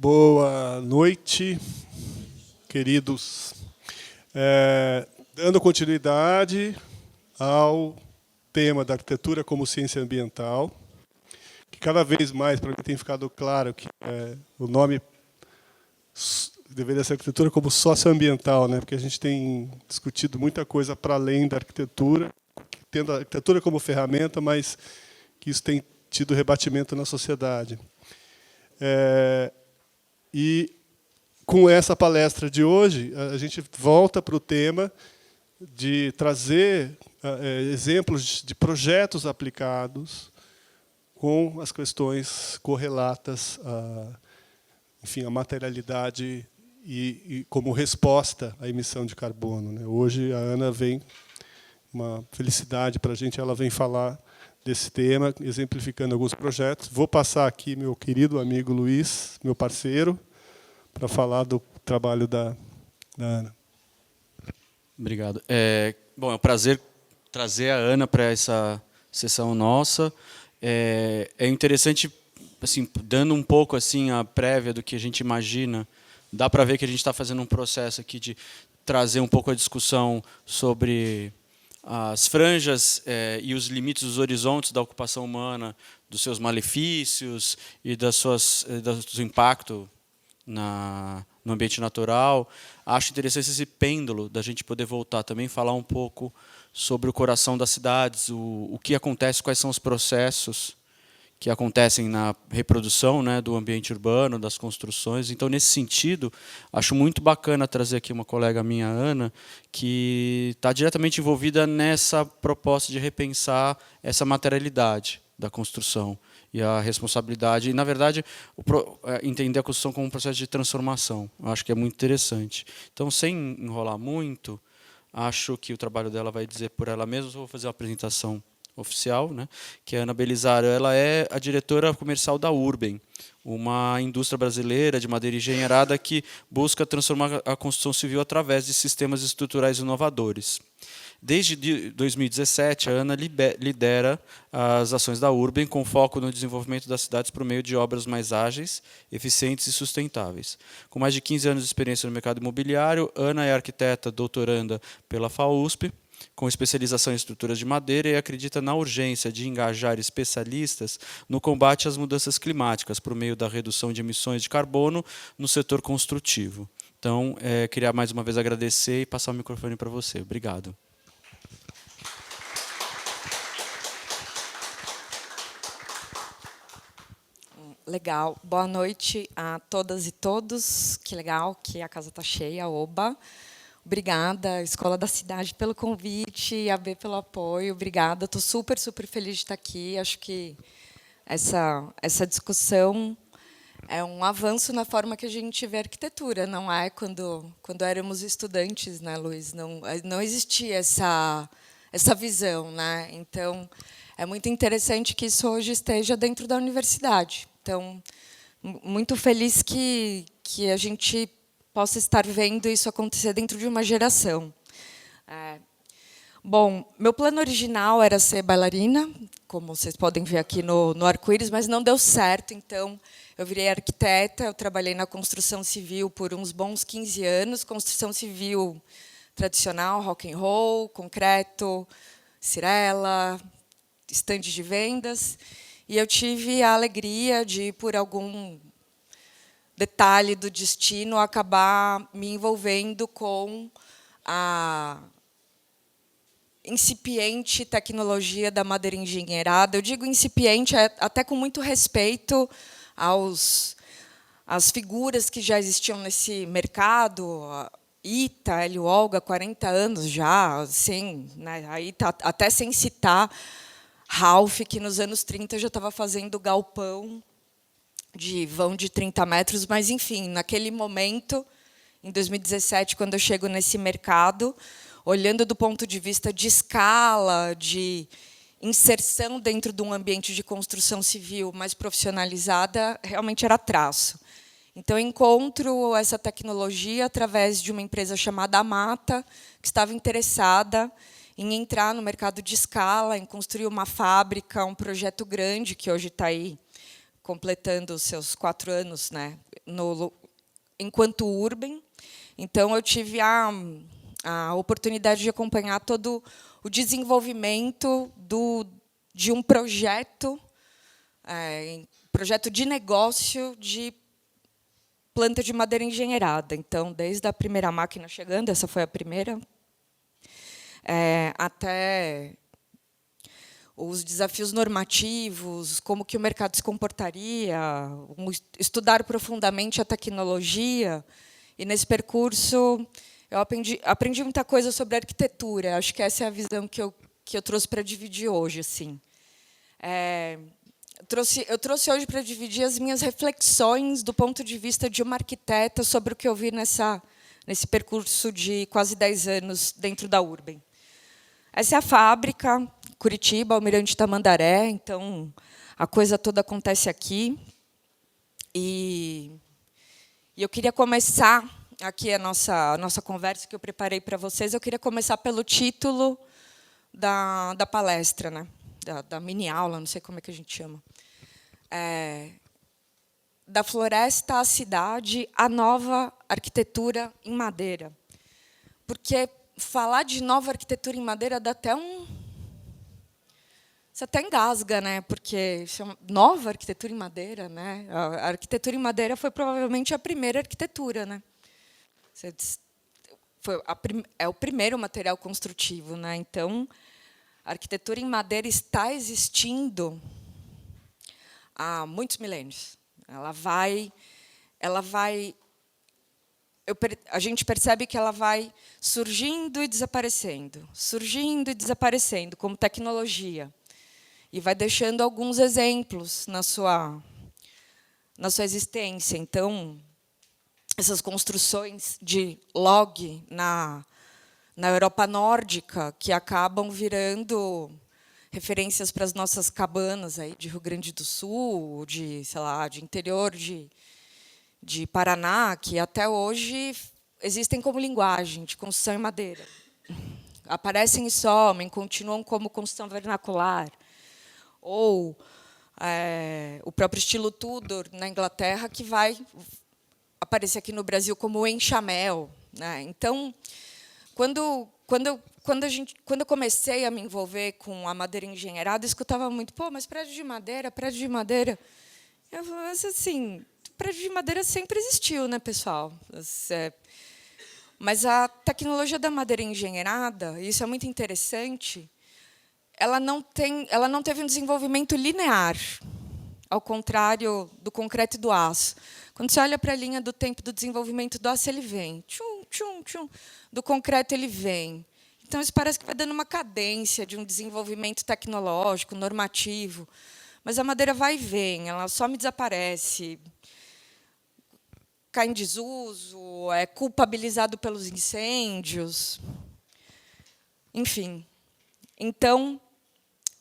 Boa noite, queridos. Dando continuidade ao tema da arquitetura como ciência ambiental, que cada vez mais para mim tem ficado claro que o nome deveria ser arquitetura como socioambiental, né? Porque a gente tem discutido muita coisa para além da arquitetura, tendo a arquitetura como ferramenta, mas que isso tem tido rebatimento na sociedade. E com essa palestra de hoje, a gente volta para o tema de trazer exemplos de projetos aplicados com as questões correlatas à materialidade e como resposta à emissão de carbono, né? Hoje a Ana vem, uma felicidade para a gente, ela vem falar desse tema, exemplificando alguns projetos. Vou passar aqui meu querido amigo Luiz, meu parceiro, para falar do trabalho da Ana. Obrigado. É um prazer trazer a Ana para essa sessão nossa. É interessante, assim, dando um pouco assim a prévia do que a gente imagina, dá para ver que a gente está fazendo um processo aqui de trazer um pouco a discussão sobre as franjas e os limites, os horizontes da ocupação humana, dos seus malefícios e do seu impacto no ambiente natural. Acho interessante esse pêndulo da gente poder voltar também, falar um pouco sobre o coração das cidades, o que acontece, quais são os processos que acontecem na reprodução, né, do ambiente urbano, das construções. Então, nesse sentido, acho muito bacana trazer aqui uma colega minha, Ana, que está diretamente envolvida nessa proposta de repensar essa materialidade da construção e a responsabilidade. E, na verdade, entender a construção como um processo de transformação. Eu acho que é muito interessante. Então, sem enrolar muito, acho que o trabalho dela vai dizer por ela mesma. Eu vou fazer uma apresentação oficial, né, que é a Ana Belisário. Ela é a diretora comercial da Urbem, uma indústria brasileira de madeira engenheirada que busca transformar a construção civil através de sistemas estruturais inovadores. Desde 2017, a Ana lidera as ações da Urbem com foco no desenvolvimento das cidades por meio de obras mais ágeis, eficientes e sustentáveis. Com mais de 15 anos de experiência no mercado imobiliário, Ana é arquiteta doutoranda pela FAUSP, com especialização em estruturas de madeira, e acredita na urgência de engajar especialistas no combate às mudanças climáticas por meio da redução de emissões de carbono no setor construtivo. Então, queria mais uma vez agradecer e passar o microfone para você. Obrigado. Legal. Boa noite a todas e todos. Que legal que a casa está cheia, oba. Obrigada, Escola da Cidade, pelo convite, a AB pelo apoio. Obrigada. Estou super, super feliz de estar aqui. Acho que essa discussão é um avanço na forma que a gente vê a arquitetura. Não é quando éramos estudantes, né, Luiz? Não existia essa visão, né? Então, é muito interessante que isso hoje esteja dentro da universidade. Então, muito feliz que a gente possa estar vendo isso acontecer dentro de uma geração. Bom, meu plano original era ser bailarina, como vocês podem ver aqui no arco-íris, mas não deu certo, então eu virei arquiteta, eu trabalhei na construção civil por uns bons 15 anos, construção civil tradicional, rock and roll, concreto, cirela, estandes de vendas, e eu tive a alegria de, por algum detalhe do destino, acabar me envolvendo com a incipiente tecnologia da madeira engenheirada. Eu digo incipiente até com muito respeito às figuras que já existiam nesse mercado. Ita, Hélio Olga, 40 anos já, assim, né, aí até sem citar Ralph, que nos anos 30 já estava fazendo galpão de vão de 30 metros, mas, enfim, naquele momento, em 2017, quando eu chego nesse mercado, olhando do ponto de vista de escala, de inserção dentro de um ambiente de construção civil mais profissionalizada, realmente era traço. Então, eu encontro essa tecnologia através de uma empresa chamada Amata, que estava interessada em entrar no mercado de escala, em construir uma fábrica, um projeto grande, que hoje está aí completando os seus 4 anos, né, enquanto Urben. Então, eu tive a oportunidade de acompanhar todo o desenvolvimento de um projeto de negócio de planta de madeira engenheirada. Então, desde a primeira máquina chegando, essa foi a primeira, até os desafios normativos, como que o mercado se comportaria, estudar profundamente a tecnologia. E, nesse percurso, eu aprendi muita coisa sobre arquitetura. Acho que essa é a visão que eu trouxe para dividir hoje. Assim. Eu trouxe hoje para dividir as minhas reflexões do ponto de vista de uma arquiteta sobre o que eu vi nesse percurso de quase 10 anos dentro da Urben. Essa é a fábrica, Curitiba, Almirante Tamandaré. Então, a coisa toda acontece aqui. E eu queria começar aqui a nossa conversa que eu preparei para vocês. Eu queria começar pelo título da palestra, né? Da mini-aula, não sei como é que a gente chama. Da floresta à cidade, a nova arquitetura em madeira. Porque falar de nova arquitetura em madeira dá até você até engasga, né? Porque chama nova arquitetura em madeira, né? A arquitetura em madeira foi provavelmente a primeira arquitetura, né? É o primeiro material construtivo, né? Então, a arquitetura em madeira está existindo há muitos milênios. A gente percebe que ela vai surgindo e desaparecendo, como tecnologia. E vai deixando alguns exemplos na sua existência. Então, essas construções de log na Europa nórdica, que acabam virando referências para as nossas cabanas aí de Rio Grande do Sul, de interior de Paraná, que até hoje existem como linguagem de construção em madeira. Aparecem e somem, continuam como construção vernacular. Ou o próprio estilo Tudor, na Inglaterra, que vai aparecer aqui no Brasil como enxamel, né? Então, quando eu comecei a me envolver com a madeira engenheirada, eu escutava muito, mas prédio de madeira. Eu falei assim, prédio de madeira sempre existiu, né, pessoal? Mas a tecnologia da madeira engenheirada, e isso é muito interessante, ela não teve um desenvolvimento linear, ao contrário do concreto e do aço. Quando você olha para a linha do tempo do desenvolvimento do aço, ele vem. Tchum, tchum, tchum. Do concreto, ele vem. Então, isso parece que vai dando uma cadência de um desenvolvimento tecnológico, normativo. Mas a madeira vai e vem, ela some e desaparece, cai em desuso, é culpabilizado pelos incêndios. Enfim. Então,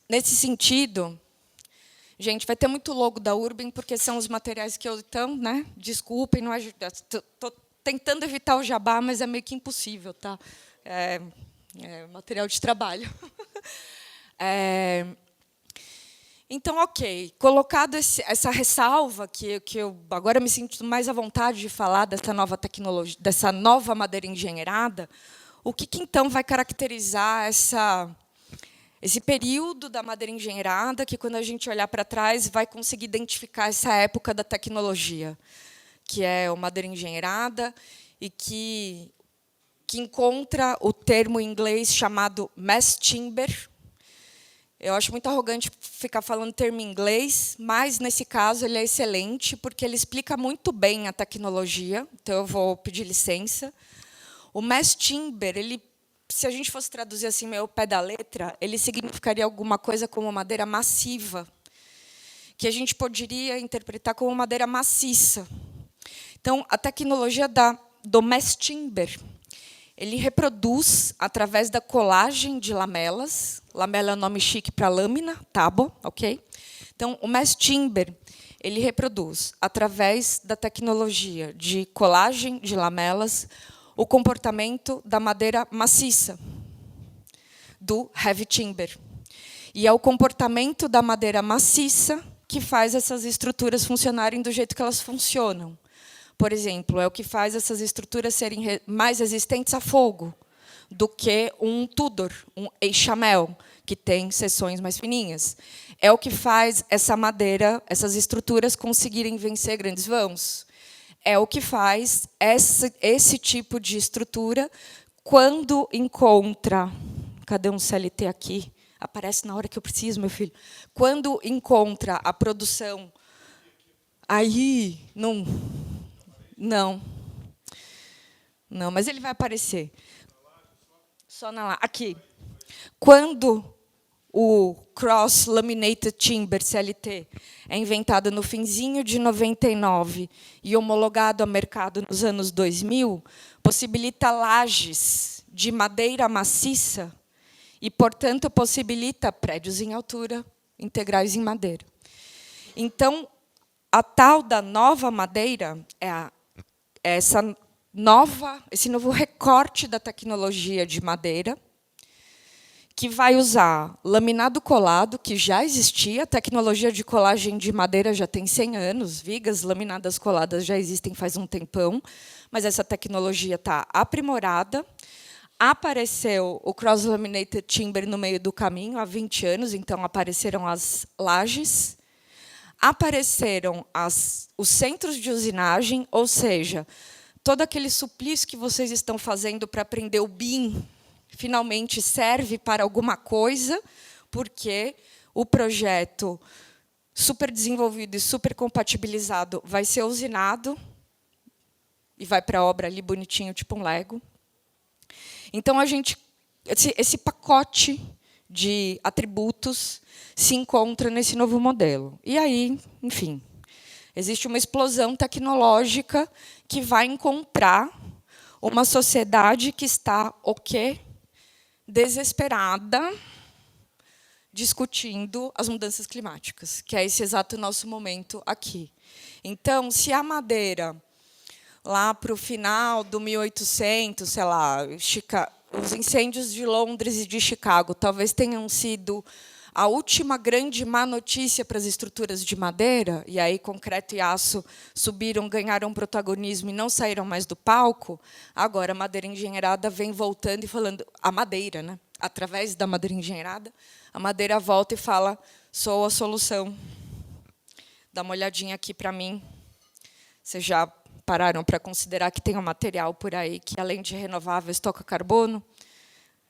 nesse sentido, gente, vai ter muito logo da Urben, porque são os materiais que eu... Então, né? Desculpem, estou tentando evitar o jabá, mas é meio que impossível, tá? É material de trabalho. Então, ok. Colocado essa ressalva, que eu agora me sinto mais à vontade de falar dessa nova tecnologia, dessa nova madeira engenheirada, o que então vai caracterizar esse período da madeira engenheirada, que, quando a gente olhar para trás, vai conseguir identificar essa época da tecnologia, que é a madeira engenheirada, e que encontra o termo em inglês chamado mass timber. Eu acho muito arrogante ficar falando termo em inglês, mas, nesse caso, ele é excelente, porque ele explica muito bem a tecnologia, então eu vou pedir licença. O mass timber, se a gente fosse traduzir assim, meio ao pé da letra, ele significaria alguma coisa como madeira massiva, que a gente poderia interpretar como madeira maciça. Então, a tecnologia do mass timber, ele reproduz através da colagem de lamelas. Lamela é um nome chique para lâmina, tábua, ok? Então, o mass timber, ele reproduz através da tecnologia de colagem de lamelas o comportamento da madeira maciça, do heavy timber. E é o comportamento da madeira maciça que faz essas estruturas funcionarem do jeito que elas funcionam. por exemplo, é o que faz essas estruturas serem mais resistentes a fogo do que um Tudor, um Eixamel, que tem seções mais fininhas. É o que faz essa madeira, essas estruturas conseguirem vencer grandes vãos. É o que faz esse tipo de estrutura, quando encontra... Cadê um CLT aqui? Aparece na hora que eu preciso, meu filho. Quando encontra a produção... Aí, não, mas ele vai aparecer. Só na lá. Aqui. Quando o Cross Laminated Timber, CLT, é inventado no finzinho de 99 e homologado ao mercado nos anos 2000, possibilita lajes de madeira maciça e, portanto, possibilita prédios em altura integrais em madeira. Então, a tal da nova madeira é esse novo recorte da tecnologia de madeira, que vai usar laminado colado, que já existia, a tecnologia de colagem de madeira já tem 100 anos, vigas laminadas coladas já existem faz um tempão, mas essa tecnologia está aprimorada. Apareceu o Cross Laminated Timber no meio do caminho, há 20 anos, então apareceram as lajes, apareceram os centros de usinagem, ou seja, todo aquele suplício que vocês estão fazendo para aprender o BIM, finalmente serve para alguma coisa, porque o projeto super desenvolvido e super compatibilizado vai ser usinado e vai para a obra ali bonitinho, tipo um Lego. Então, esse pacote de atributos se encontra nesse novo modelo. E aí, enfim, existe uma explosão tecnológica que vai encontrar uma sociedade que está, o quê? Desesperada, discutindo as mudanças climáticas, que é esse exato nosso momento aqui. Então, se a madeira, lá para o final do 1800, sei lá, os incêndios de Londres e de Chicago talvez tenham sido a última grande má notícia para as estruturas de madeira, e aí concreto e aço subiram, ganharam protagonismo e não saíram mais do palco, agora a madeira engenheirada vem voltando e falando, a madeira, né? Através da madeira engenheirada, a madeira volta e fala, sou a solução. Dá uma olhadinha aqui para mim. Vocês já pararam para considerar que tem um material por aí que, além de renováveis, toca carbono?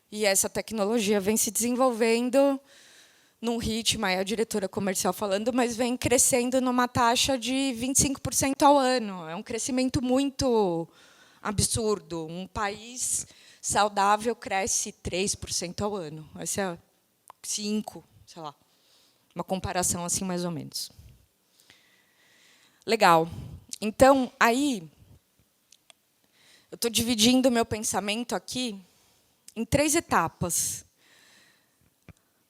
E essa tecnologia vem se desenvolvendo num ritmo, aí a diretora comercial falando, mas vem crescendo numa taxa de 25% ao ano. É um crescimento muito absurdo. Um país saudável cresce 3% ao ano. Esse é 5%, sei lá. Uma comparação assim, mais ou menos. Legal. Então, aí, eu estou dividindo o meu pensamento aqui em 3 etapas.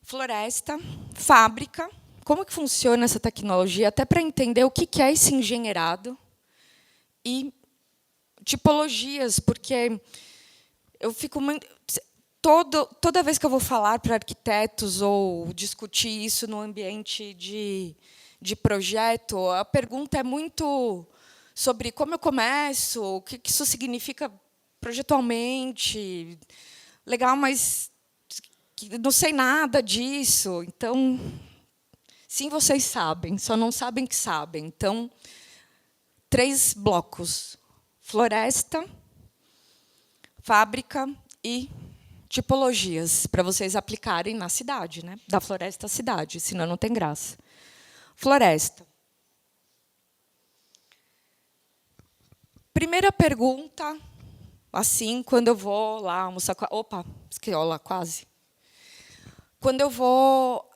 Floresta, fábrica, como que funciona essa tecnologia, até para entender o que é esse engenheirado, e tipologias, porque eu fico muito... Toda vez que eu vou falar para arquitetos ou discutir isso no ambiente de projeto, a pergunta é muito sobre como eu começo, o que isso significa projetualmente. Legal, mas não sei nada disso. Então, sim, vocês sabem, só não sabem que sabem. Então, 3 blocos: floresta, fábrica e tipologias, para vocês aplicarem na cidade, né? Da floresta à cidade, senão não tem graça. Floresta. Primeira pergunta, assim, quando eu vou lá almoçar com... Opa, esquiola, quase. Quando eu vou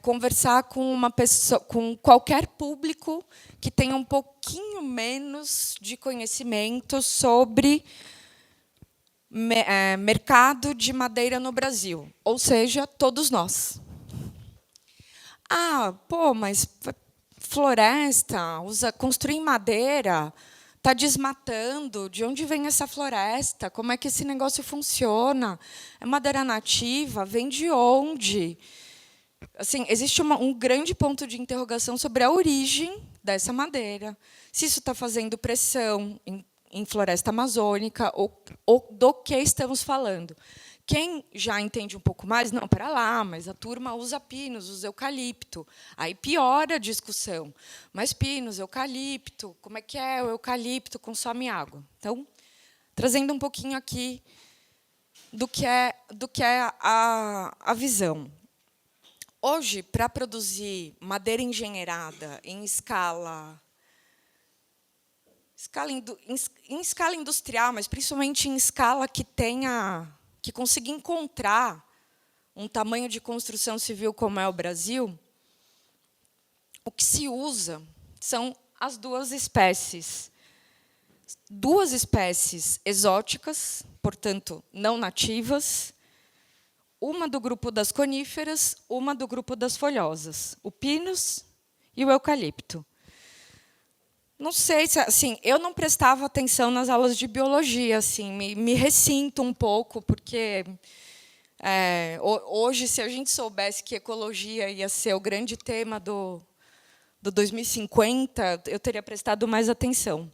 conversar com uma pessoa, com qualquer público que tenha um pouquinho menos de conhecimento sobre mercado de madeira no Brasil, ou seja, todos nós. Ah, pô, mas floresta, construir em madeira, está desmatando, de onde vem essa floresta? Como é que esse negócio funciona? É madeira nativa? Vem de onde? assim, existe um grande ponto de interrogação sobre a origem dessa madeira, se isso está fazendo pressão em floresta amazônica, ou do que estamos falando. Quem já entende um pouco mais, não, para lá, mas a turma usa pinos, usa eucalipto. Aí piora a discussão. Mas pinos, eucalipto, como é que é? O eucalipto consome água. Então, trazendo um pouquinho aqui do que é a visão. Hoje, para produzir madeira engenheirada em escala industrial, mas principalmente em escala que consiga encontrar um tamanho de construção civil como é o Brasil, o que se usa são as duas espécies exóticas, portanto, não nativas, uma do grupo das coníferas, uma do grupo das folhosas, o pinus e o eucalipto. Não sei se, assim, eu não prestava atenção nas aulas de biologia, assim, me ressinto um pouco, porque hoje, se a gente soubesse que ecologia ia ser o grande tema do 2050, eu teria prestado mais atenção.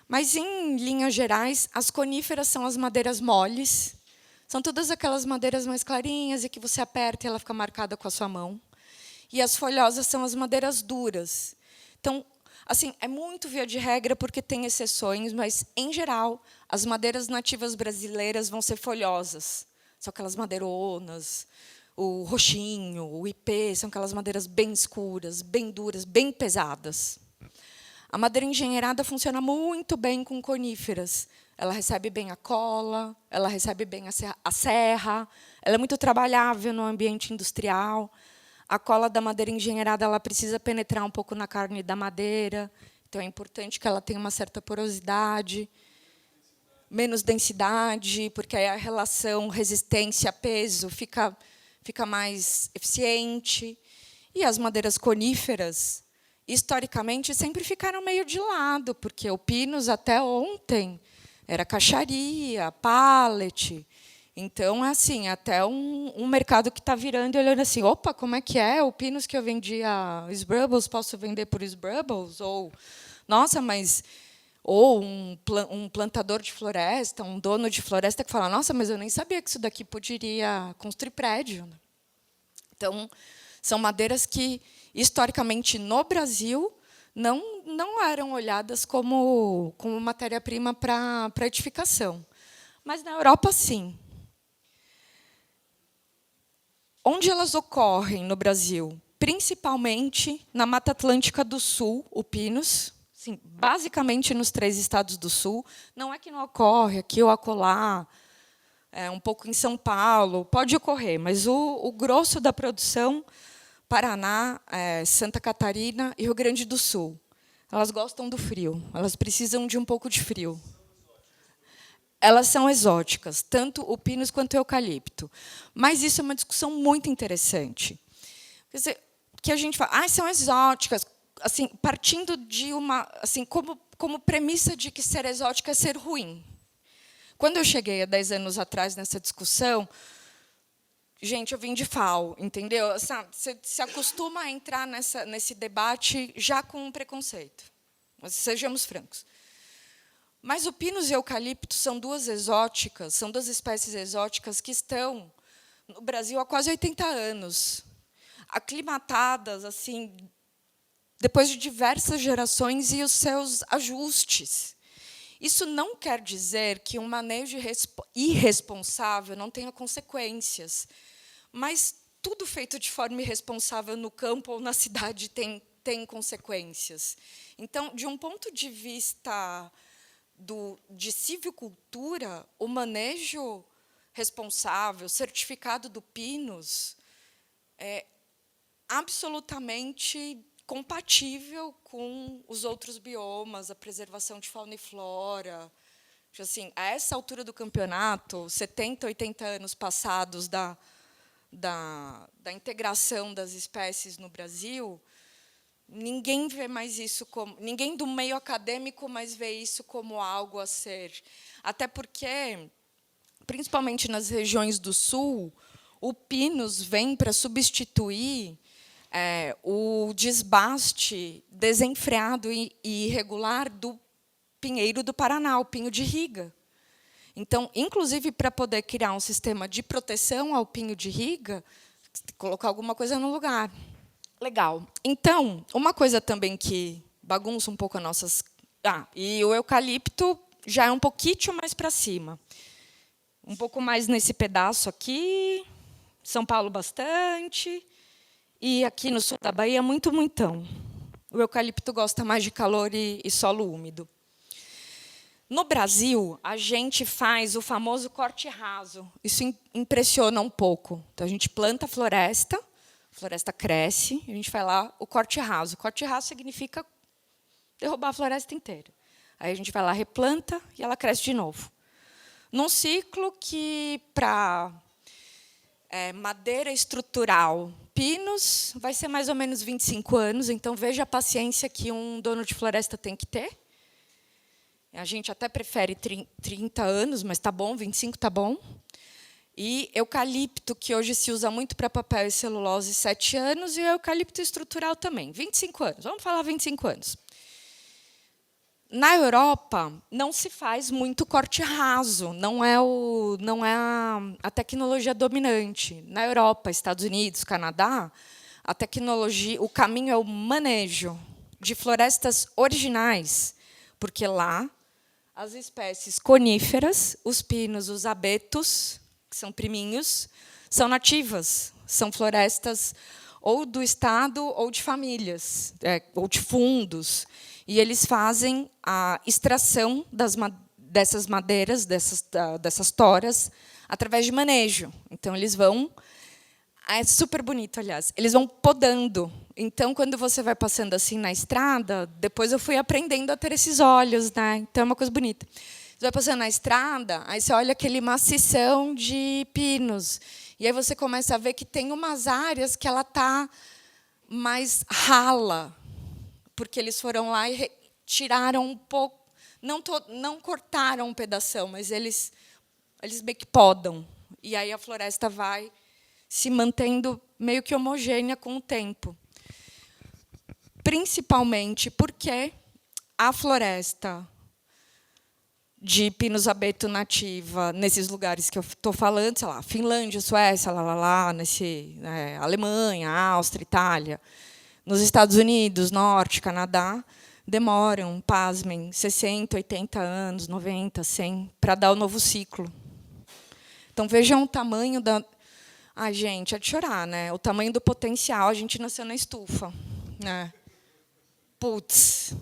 Mas, em linhas gerais, as coníferas são as madeiras moles, são todas aquelas madeiras mais clarinhas e que você aperta e ela fica marcada com a sua mão. E as folhosas são as madeiras duras. Então, assim, é muito via de regra, porque tem exceções, mas, em geral, as madeiras nativas brasileiras vão ser folhosas. São aquelas madeironas, o roxinho, o ipê, são aquelas madeiras bem escuras, bem duras, bem pesadas. A madeira engenheirada funciona muito bem com coníferas. Ela recebe bem a cola, ela recebe bem a serra, ela é muito trabalhável no ambiente industrial. A cola da madeira engenheirada ela precisa penetrar um pouco na carne da madeira, então é importante que ela tenha uma certa porosidade, menos densidade, porque aí a relação resistência-peso fica mais eficiente. E as madeiras coníferas, historicamente, sempre ficaram meio de lado, porque o pinus, até ontem, era caixaria, pallet. Então, assim, até um mercado que está virando e olhando assim, opa, como é que é? O pinus que eu vendia Sbrubbles, posso vender por Sbrubbles? Ou, nossa, mas... Ou um plantador de floresta, um dono de floresta que fala, nossa, mas eu nem sabia que isso daqui poderia construir prédio. Então, são madeiras que, historicamente, no Brasil, não eram olhadas como matéria-prima para edificação. Mas, na Europa, sim. Onde elas ocorrem no Brasil? Principalmente na Mata Atlântica do Sul, o pinus, sim, basicamente nos 3 estados do Sul. Não é que não ocorre aqui ou acolá, um pouco em São Paulo, pode ocorrer, mas o grosso da produção, Paraná, Santa Catarina e Rio Grande do Sul. Elas gostam do frio, elas precisam de um pouco de frio. Elas são exóticas, tanto o pinus quanto o eucalipto. Mas isso é uma discussão muito interessante. Quer dizer, que a gente fala, são exóticas, assim, partindo de uma, assim, como premissa de que ser exótica é ser ruim. Quando eu cheguei há 10 anos atrás nessa discussão, gente, eu vim de FAO, entendeu? Você se acostuma a entrar nesse debate já com um preconceito. Mas sejamos francos. Mas o pinus e o eucalipto são duas espécies exóticas que estão no Brasil há quase 80 anos, aclimatadas, assim, depois de diversas gerações e os seus ajustes. Isso não quer dizer que um manejo irresponsável não tenha consequências, mas tudo feito de forma irresponsável no campo ou na cidade tem consequências. Então, de um ponto de vista de civicultura, o manejo responsável, certificado do pinus, é absolutamente compatível com os outros biomas, a preservação de fauna e flora. Assim, a essa altura do campeonato, 70, 80 anos passados da integração das espécies no Brasil, ninguém vê mais isso ninguém do meio acadêmico mais vê isso como algo a ser. Até porque, principalmente nas regiões do Sul, o pinus vem para substituir o desbaste desenfreado e irregular do pinheiro do Paraná, o pinho de riga. Então, inclusive, para poder criar um sistema de proteção ao pinho de riga, colocar alguma coisa no lugar. Legal. Então, uma coisa também que bagunça um pouco as nossas... e o eucalipto já é um pouquinho mais para cima. Um pouco mais nesse pedaço aqui, São Paulo bastante, e aqui no sul da Bahia, muitão. O eucalipto gosta mais de calor e solo úmido. No Brasil, a gente faz o famoso corte raso. Isso impressiona um pouco. Então, a gente planta a floresta cresce, a gente faz lá o corte raso. O corte raso significa derrubar a floresta inteira. Aí a gente vai lá, replanta e ela cresce de novo. Num ciclo que, para madeira estrutural, pinos, vai ser mais ou menos 25 anos. Então, veja a paciência que um dono de floresta tem que ter. A gente até prefere 30 anos, mas está bom, 25 está bom. E eucalipto, que hoje se usa muito para papel e celulose, 7 anos, e eucalipto estrutural também, 25 anos. Vamos falar 25 anos. Na Europa, não se faz muito corte raso, não é a tecnologia dominante. Na Europa, Estados Unidos, Canadá, a tecnologia, o caminho é o manejo de florestas originais, porque lá as espécies coníferas, os pinos, os abetos, que são priminhos, são nativas, são florestas ou do Estado ou de famílias, ou de fundos. E eles fazem a extração dessas madeiras, dessas toras, através de manejo. Então, eles vão... É super bonito, aliás. Eles vão podando. Então, quando você vai passando assim na estrada, depois eu fui aprendendo a ter esses olhos, né? Então, é uma coisa bonita. Você vai passando na estrada, aí você olha aquele macição de pinos. E aí você começa a ver que tem umas áreas que ela está mais rala, porque eles foram lá e tiraram um pouco, não cortaram um pedação, mas eles meio que podam. E aí a floresta vai se mantendo meio que homogênea com o tempo. Principalmente porque a floresta de pinus abeto nativa, nesses lugares que eu estou falando, sei lá, Finlândia, Suécia, Alemanha, Áustria, Itália, nos Estados Unidos, Norte, Canadá, demoram, pasmem, 60, 80 anos, 90, 100, para dar o novo ciclo. Então, vejam o tamanho da... Ai, gente, é de chorar, né? O tamanho do potencial. A gente nasceu na estufa, né? Putz,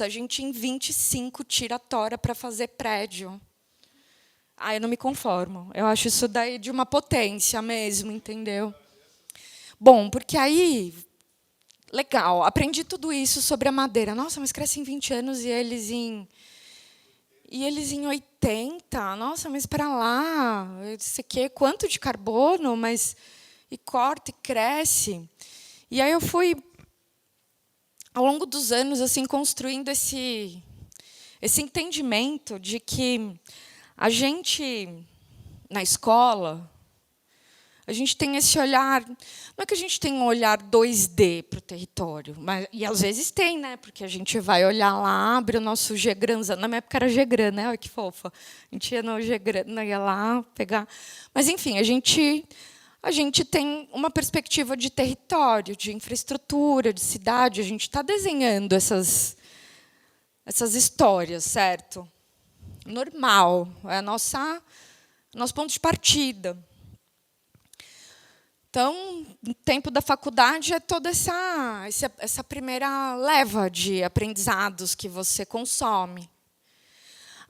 a gente em 25 tira a tora para fazer prédio. Eu não me conformo. Eu acho isso daí de uma potência mesmo, entendeu? Bom, porque aí... Legal, aprendi tudo isso sobre a madeira. Nossa, mas cresce em 20 anos e eles em 80. Nossa, mas para lá, isso aqui, quanto de carbono, mas e corta e cresce. E aí eu fui, ao longo dos anos, assim, construindo esse entendimento de que a gente, na escola, a gente tem esse olhar... Não é que a gente tem um olhar 2D para o território, e às vezes tem, né? Porque a gente vai olhar lá, abre o nosso Gegran. Na minha época era Gegran, né? Olha que fofa. A gente ia no Gegran, ia lá pegar... Mas, enfim, a gente tem uma perspectiva de território, de infraestrutura, de cidade. A gente está desenhando essas histórias, certo? Normal. É nosso ponto de partida. Então, no tempo da faculdade, é toda essa primeira leva de aprendizados que você consome.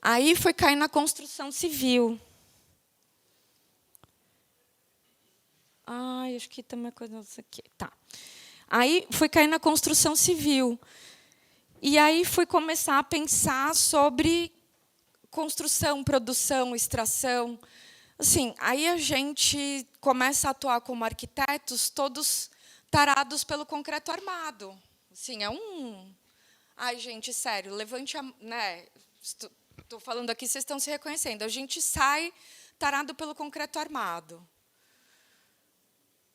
Aí foi cair na construção civil. Acho que tem uma coisa aqui. Tá. Aí fui cair na construção civil. E aí fui começar a pensar sobre construção, produção, extração. Assim, aí a gente começa a atuar como arquitetos, todos tarados pelo concreto armado. Assim, Ai, gente, sério, levante a... Né? Estou falando aqui, vocês estão se reconhecendo. A gente sai tarado pelo concreto armado.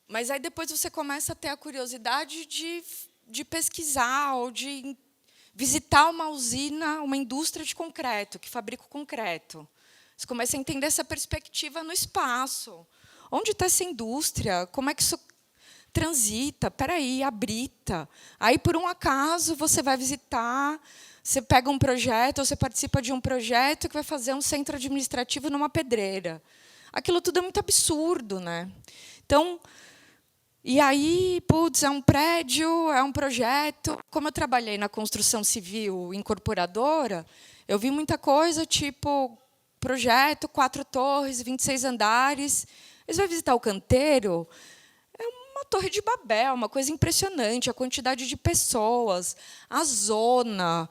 Mas aí depois você começa a ter a curiosidade de pesquisar ou de visitar uma usina, uma indústria de concreto, que fabrica o concreto. Você começa a entender essa perspectiva no espaço. Onde está essa indústria? Como é que isso transita? Espera aí, a brita. Aí, por um acaso, você vai visitar, você pega um projeto, ou você participa de um projeto que vai fazer um centro administrativo numa pedreira. Aquilo tudo é muito absurdo, né? Então, e aí, putz, é um prédio, é um projeto. Como eu trabalhei na construção civil incorporadora, eu vi muita coisa, tipo, projeto, 4 torres, 26 andares. Você vai visitar o canteiro, é uma torre de Babel, uma coisa impressionante, a quantidade de pessoas, a zona,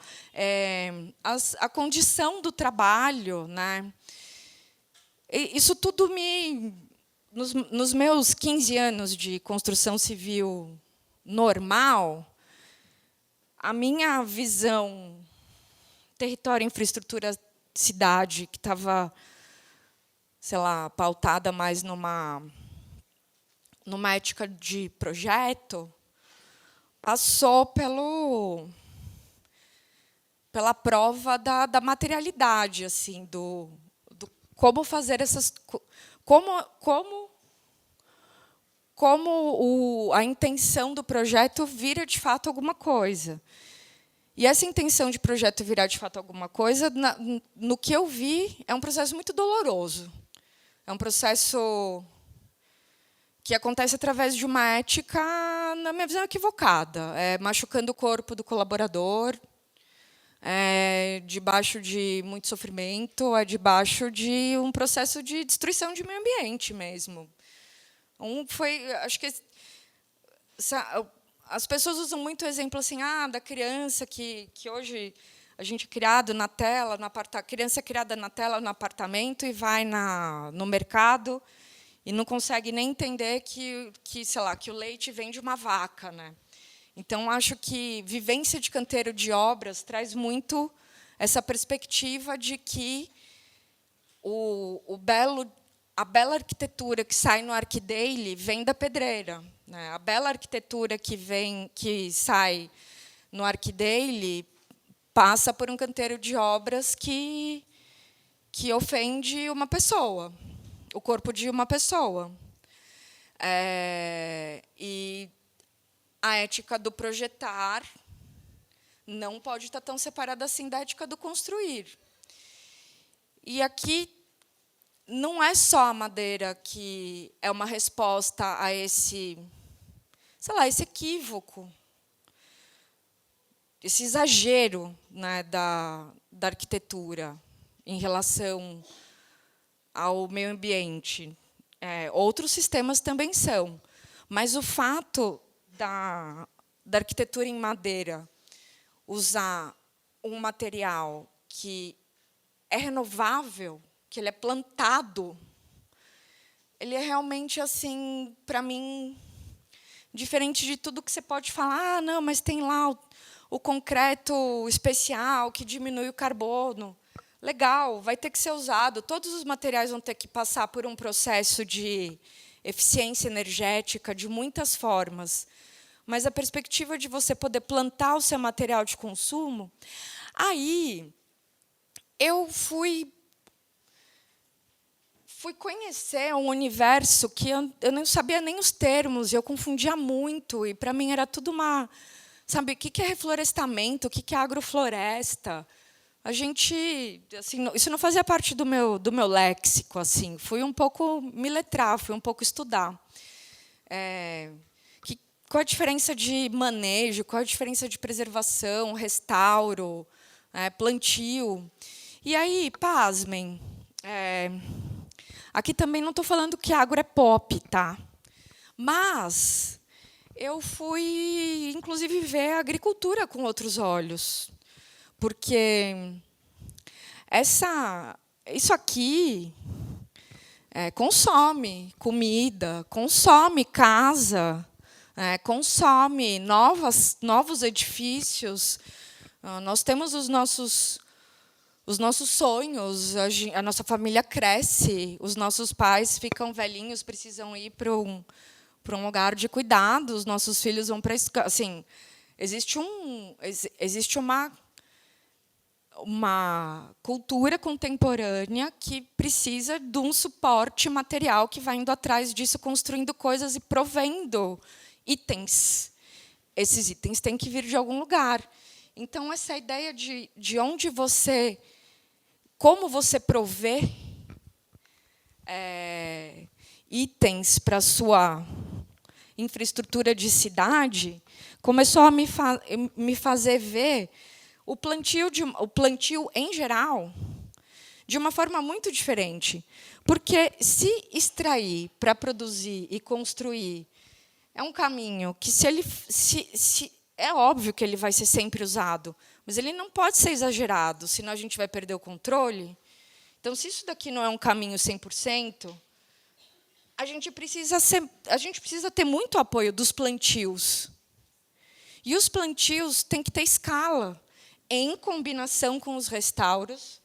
a condição do trabalho, né? Isso tudo nos meus 15 anos de construção civil normal, a minha visão território, infraestrutura, cidade, que estava, sei lá, pautada mais numa ética de projeto, passou pela prova da materialidade, assim, do como fazer essas, como a intenção do projeto vira de fato alguma coisa. E essa intenção de projeto virar de fato alguma coisa, no que eu vi, é um processo muito doloroso. É um processo que acontece através de uma ética, na minha visão, equivocada, machucando o corpo do colaborador, debaixo de muito sofrimento, debaixo de um processo de destruição de meio ambiente mesmo. Acho que as pessoas usam muito o exemplo assim, da criança que hoje a gente é criado na tela, criança é criada na tela no apartamento e vai no mercado e não consegue nem entender que sei lá, que o leite vem de uma vaca, né? Então acho que vivência de canteiro de obras traz muito essa perspectiva de que a bela arquitetura que sai no Arquidaily vem da pedreira, né? A bela arquitetura que sai no Arquidaily passa por um canteiro de obras que ofende uma pessoa, o corpo de uma pessoa. E a ética do projetar não pode estar tão separada assim da ética do construir. E aqui não é só a madeira que é uma resposta a esse, sei lá, esse equívoco, esse exagero, né, da arquitetura em relação ao meio ambiente. Outros sistemas também são, mas o fato da arquitetura em madeira usar um material que é renovável, que ele é plantado, ele é realmente, assim, para mim, diferente de tudo que você pode falar. Não, mas tem lá o concreto especial que diminui o carbono. Legal, vai ter que ser usado. Todos os materiais vão ter que passar por um processo de eficiência energética de muitas formas. Mas a perspectiva de você poder plantar o seu material de consumo, aí eu fui conhecer um universo que eu não sabia nem os termos, eu confundia muito, e para mim era tudo uma... Sabe, o que é reflorestamento, o que é agrofloresta? A gente, assim, isso não fazia parte do meu léxico, assim. Fui um pouco me letrar, fui um pouco estudar. Qual a diferença de manejo, qual a diferença de preservação, restauro, plantio. E aí, pasmem, aqui também não estou falando que agro é pop, tá? Mas eu fui, inclusive, ver a agricultura com outros olhos. Porque isso aqui consome comida, consome casa, consome novos edifícios. Nós temos os nossos os nossos sonhos, a nossa família cresce, os nossos pais ficam velhinhos, precisam ir para um lugar de cuidado, os nossos filhos vão para a escola. Assim, existe uma cultura contemporânea que precisa de um suporte material que vai indo atrás disso, construindo coisas e provendo itens. Esses itens têm que vir de algum lugar. Então, essa ideia de onde você, como você provê itens para a sua infraestrutura de cidade, começou a me fazer ver o plantio em geral de uma forma muito diferente. Porque se extrair para produzir e construir é um caminho que, é óbvio que ele vai ser sempre usado, mas ele não pode ser exagerado, senão a gente vai perder o controle. Então, se isso daqui não é um caminho 100%, a gente precisa ter muito apoio dos plantios. E os plantios têm que ter escala, em combinação com os restauros,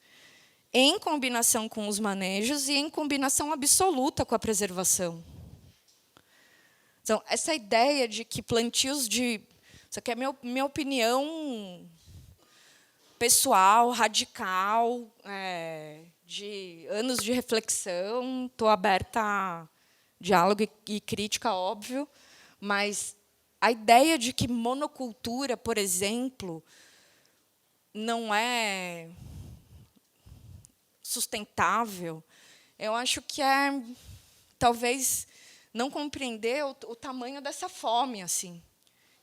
em combinação com os manejos e em combinação absoluta com a preservação. Então, essa ideia de que plantios de... Isso aqui é minha opinião pessoal, radical, de anos de reflexão. Estou aberta a diálogo e crítica, óbvio, mas a ideia de que monocultura, por exemplo, não é sustentável, eu acho que é, talvez, não compreender o tamanho dessa fome. Assim.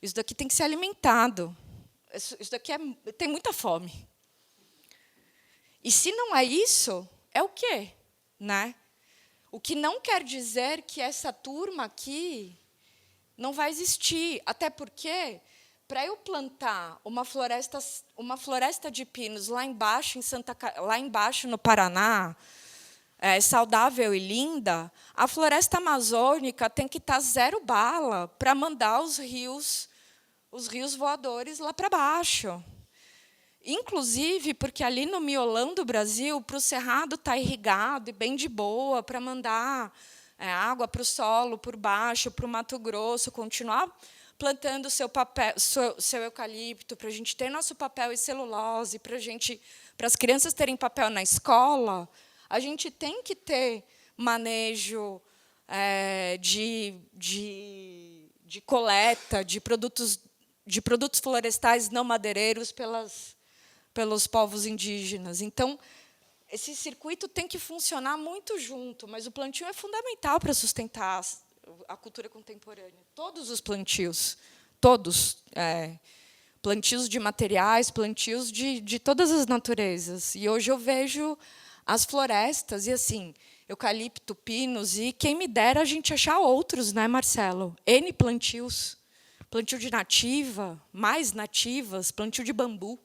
Isso daqui tem que ser alimentado. Isso daqui tem muita fome. E, se não é isso, é o quê? Né? O que não quer dizer que essa turma aqui não vai existir. Até porque, para eu plantar uma floresta de pinos lá embaixo no Paraná, saudável e linda, a floresta amazônica tem que estar 0 bala para mandar os rios voadores lá para baixo. Inclusive, porque ali no miolão do Brasil, para o Cerrado estar irrigado e bem de boa, para mandar água para o solo, por baixo, para o Mato Grosso, continuar plantando seu eucalipto, para a gente ter nosso papel e celulose, para as crianças terem papel na escola, a gente tem que ter manejo de coleta de produtos florestais não madeireiros pelos povos indígenas. Então, esse circuito tem que funcionar muito junto, mas o plantio é fundamental para sustentar a cultura contemporânea. Todos os plantios, todos. Plantios de materiais, plantios de todas as naturezas. E hoje eu vejo as florestas, e assim, eucalipto, pinos, e quem me dera a gente achar outros, né, Marcelo? N plantios. Plantio de nativa, mais nativas, plantio de bambu.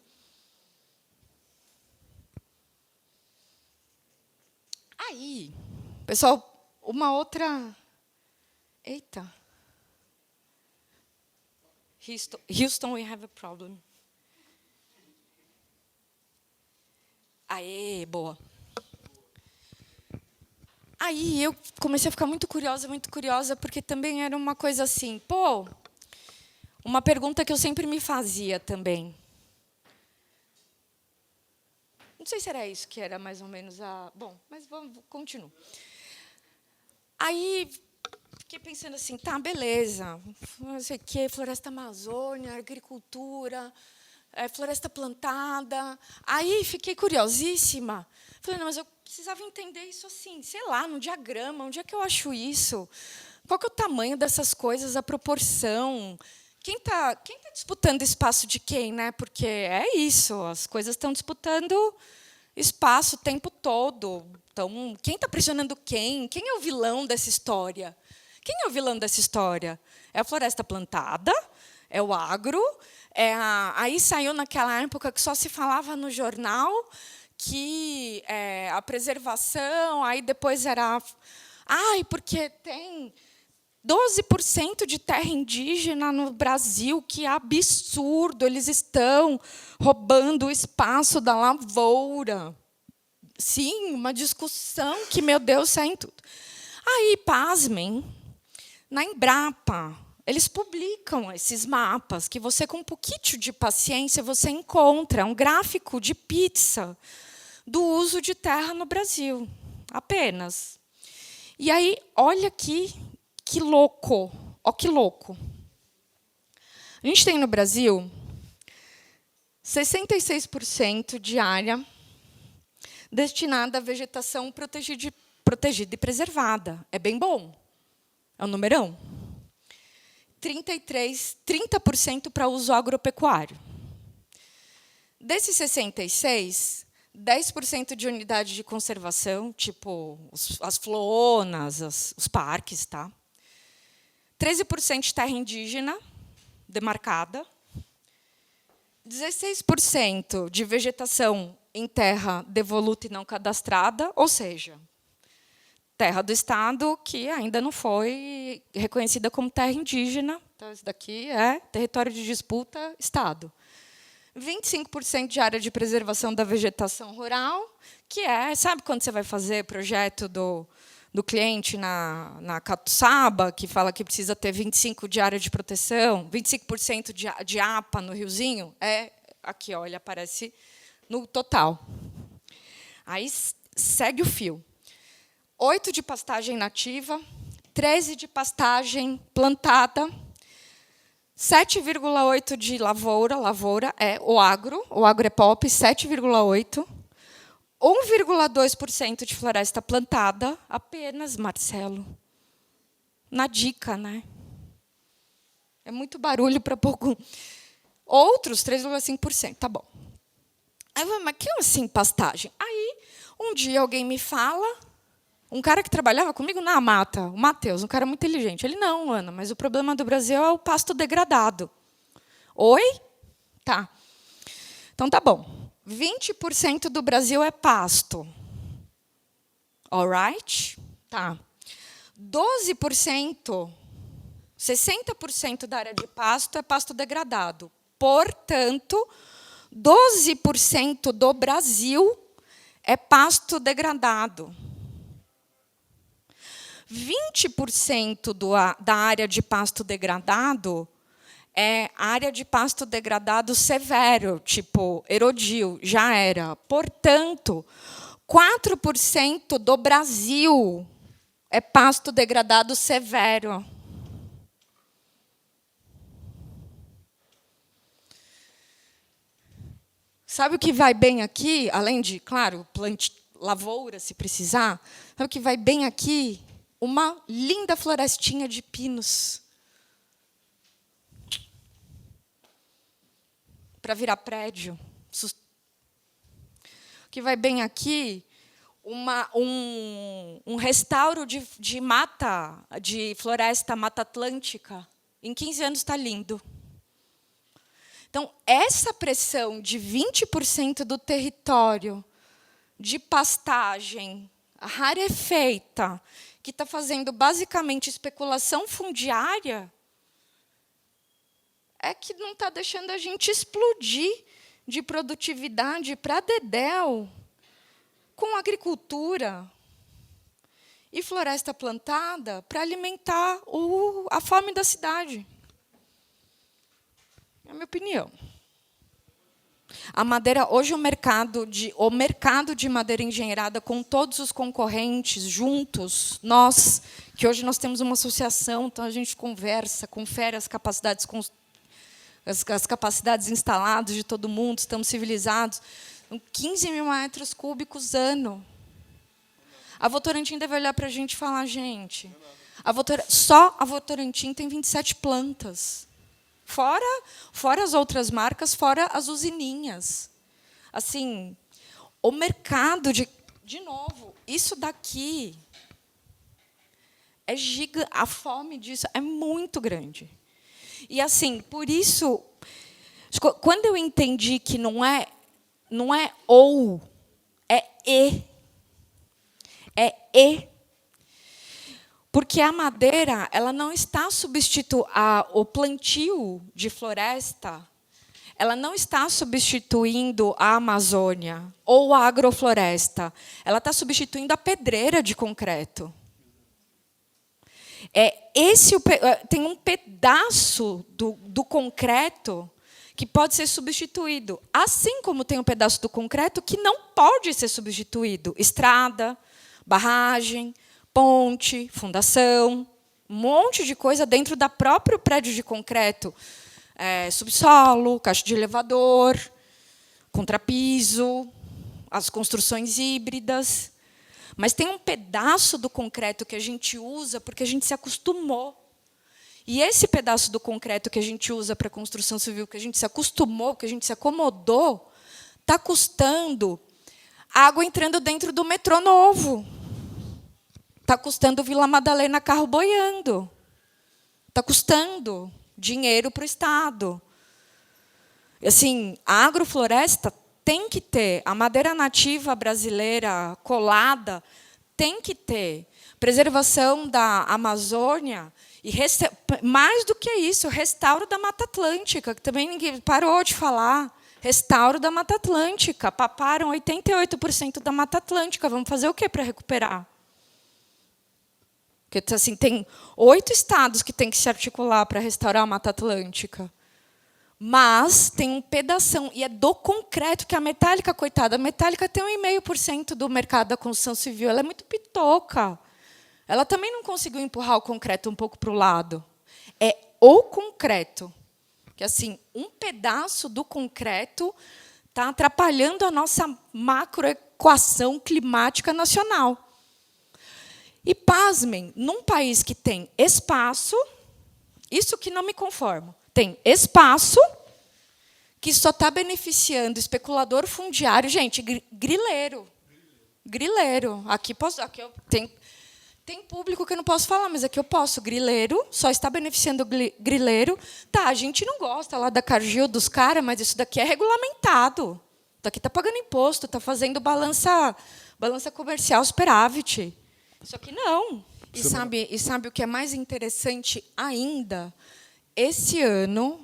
Aí, pessoal, uma outra... Eita. Houston, we have a problem. Aê, boa. Aí eu comecei a ficar muito curiosa, porque também era uma coisa assim, uma pergunta que eu sempre me fazia também. Não sei se era isso que era mais ou menos a... Bom, mas continuo. Aí fiquei pensando assim, tá, beleza, não sei o quê, floresta amazônica, agricultura, floresta plantada. Aí fiquei curiosíssima. Falei, não, mas eu precisava entender isso assim, sei lá, no diagrama, onde é que eu acho isso? Qual que é o tamanho dessas coisas, a proporção? Quem está disputando espaço de quem? Né? Porque é isso, as coisas estão disputando espaço o tempo todo. Então, quem está pressionando quem? Quem é o vilão dessa história? Quem é o vilão dessa história? É a floresta plantada? É o agro? Aí saiu naquela época que só se falava no jornal que a preservação, aí depois era... porque tem 12% de terra indígena no Brasil, que absurdo! Eles estão roubando o espaço da lavoura. Sim, uma discussão que, meu Deus, sai em tudo. Aí, pasmem, na Embrapa, eles publicam esses mapas que você, com um pouquinho de paciência, você encontra um gráfico de pizza do uso de terra no Brasil, apenas. E aí, olha aqui, que louco, ó que louco. A gente tem no Brasil 66% de área destinada à vegetação protegida e preservada. É bem bom, é um numerão. 30% para uso agropecuário. Desses 66, 10% de unidade de conservação, tipo as floonas, os parques, tá? 13% de terra indígena demarcada, 16% de vegetação em terra devoluta e não cadastrada, ou seja, terra do Estado que ainda não foi reconhecida como terra indígena. Então, isso daqui é território de disputa, Estado. 25% de área de preservação da vegetação rural, que é, sabe quando você vai fazer projeto do cliente na Catuçaba, que fala que precisa ter 25% de área de proteção, 25% de APA no riozinho? É aqui, olha, aparece no total. Aí segue o fio. 8% de pastagem nativa, 13% de pastagem plantada, 7,8% de lavoura é o agro é pop, 7,8%. 1,2% de floresta plantada, apenas, Marcelo. Na dica, né? É muito barulho para pouco. Outros, 3,5%. Tá bom. Aí, mas que assim, pastagem? Aí, um dia alguém me fala, um cara que trabalhava comigo na mata, o Matheus, um cara muito inteligente. Ele, não, Ana, mas o problema do Brasil é o pasto degradado. Oi? Tá. Então, tá bom. 20% do Brasil é pasto. All right? Tá. 12%, 60% da área de pasto é pasto degradado. Portanto, 12% do Brasil é pasto degradado. 20% da área de pasto degradado é área de pasto degradado severo, tipo erodio, já era. Portanto, 4% do Brasil é pasto degradado severo. Sabe o que vai bem aqui, além de, claro, lavoura, se precisar? Sabe o que vai bem aqui? Uma linda florestinha de pinos. Para virar prédio. O que vai bem aqui? Um restauro de mata, de floresta, Mata Atlântica. Em 15 anos está lindo. Então, essa pressão de 20% do território de pastagem rarefeita, que está fazendo basicamente especulação fundiária, é que não está deixando a gente explodir de produtividade para dedéu com agricultura e floresta plantada para alimentar a fome da cidade. É a minha opinião. A madeira, hoje o mercado de madeira engenheirada, com todos os concorrentes juntos, que hoje nós temos uma associação, então a gente conversa, confere as capacidades instaladas de todo mundo, estamos civilizados, 15 mil metros cúbicos ano. A Votorantim deve olhar para a gente e falar, gente, só a Votorantim tem 27 plantas. Fora as outras marcas, fora as usininhas. Assim, o mercado de novo, isso daqui é a fome disso é muito grande. E assim, por isso, quando eu entendi que não é ou, é e. É e. Porque a madeira, ela não está substituindo o plantio de floresta, ela não está substituindo a Amazônia ou a agrofloresta, ela está substituindo a pedreira de concreto. Tem um pedaço do concreto que pode ser substituído, assim como tem um pedaço do concreto que não pode ser substituído. Estrada, barragem, ponte, fundação, um monte de coisa dentro do próprio prédio de concreto. Subsolo, caixa de elevador, contrapiso, as construções híbridas. Mas tem um pedaço do concreto que a gente usa porque a gente se acostumou. E esse pedaço do concreto que a gente usa para a construção civil, que a gente se acostumou, que a gente se acomodou, está custando água entrando dentro do metrô novo. Está custando Vila Madalena carro boiando. Está custando dinheiro para o Estado. Assim, a agrofloresta tem que ter, a madeira nativa brasileira colada tem que ter preservação da Amazônia e, mais do que isso, restauro da Mata Atlântica, que também ninguém parou de falar. Restauro da Mata Atlântica. Paparam 88% da Mata Atlântica. Vamos fazer o quê para recuperar? Porque assim, tem 8 estados que têm que se articular para restaurar a Mata Atlântica. Mas tem um pedação, e é do concreto, que a metálica, coitada, a metálica tem 1,5% do mercado da construção civil. Ela é muito pitoca. Ela também não conseguiu empurrar o concreto um pouco para o lado. É o concreto. Que assim, um pedaço do concreto está atrapalhando a nossa macroequação climática nacional. E, pasmem, num país que tem espaço, isso que não me conformo, tem espaço que só está beneficiando especulador fundiário. Gente, grileiro. Grileiro. Aqui eu tem público que eu não posso falar, mas aqui eu posso. Grileiro, só está beneficiando grileiro. Tá, a gente não gosta lá da Cargill dos caras, mas isso daqui é regulamentado. Daqui está pagando imposto, está fazendo balança comercial superávit. Isso aqui não. E sabe o que é mais interessante ainda? Esse ano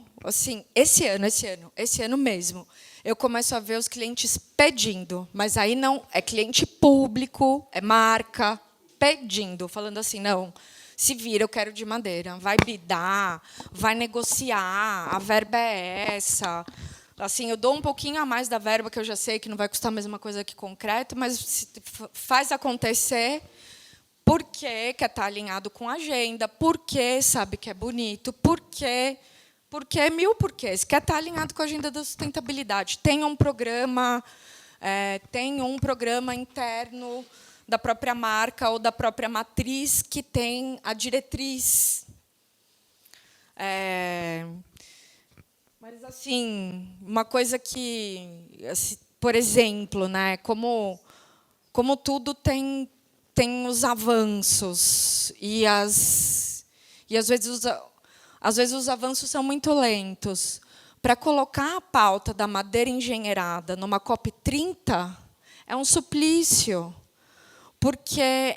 mesmo, eu começo a ver os clientes pedindo, mas aí não é cliente público, é marca, pedindo, falando assim, não, se vira, eu quero de madeira, vai bidar, vai negociar, a verba é essa. Assim, eu dou um pouquinho a mais da verba, que eu já sei que não vai custar a mesma coisa que concreto, mas faz acontecer. Porque quer estar alinhado com a agenda, porque sabe que é bonito, porque mil porquês. Quer estar alinhado com a agenda da sustentabilidade. Tem um programa interno da própria marca ou da própria matriz que tem a diretriz. Mas, assim, uma coisa que, assim, por exemplo, né, como tudo tem os avanços e às vezes os avanços são muito lentos. Para colocar a pauta da madeira engenheirada numa COP30 é um suplício, porque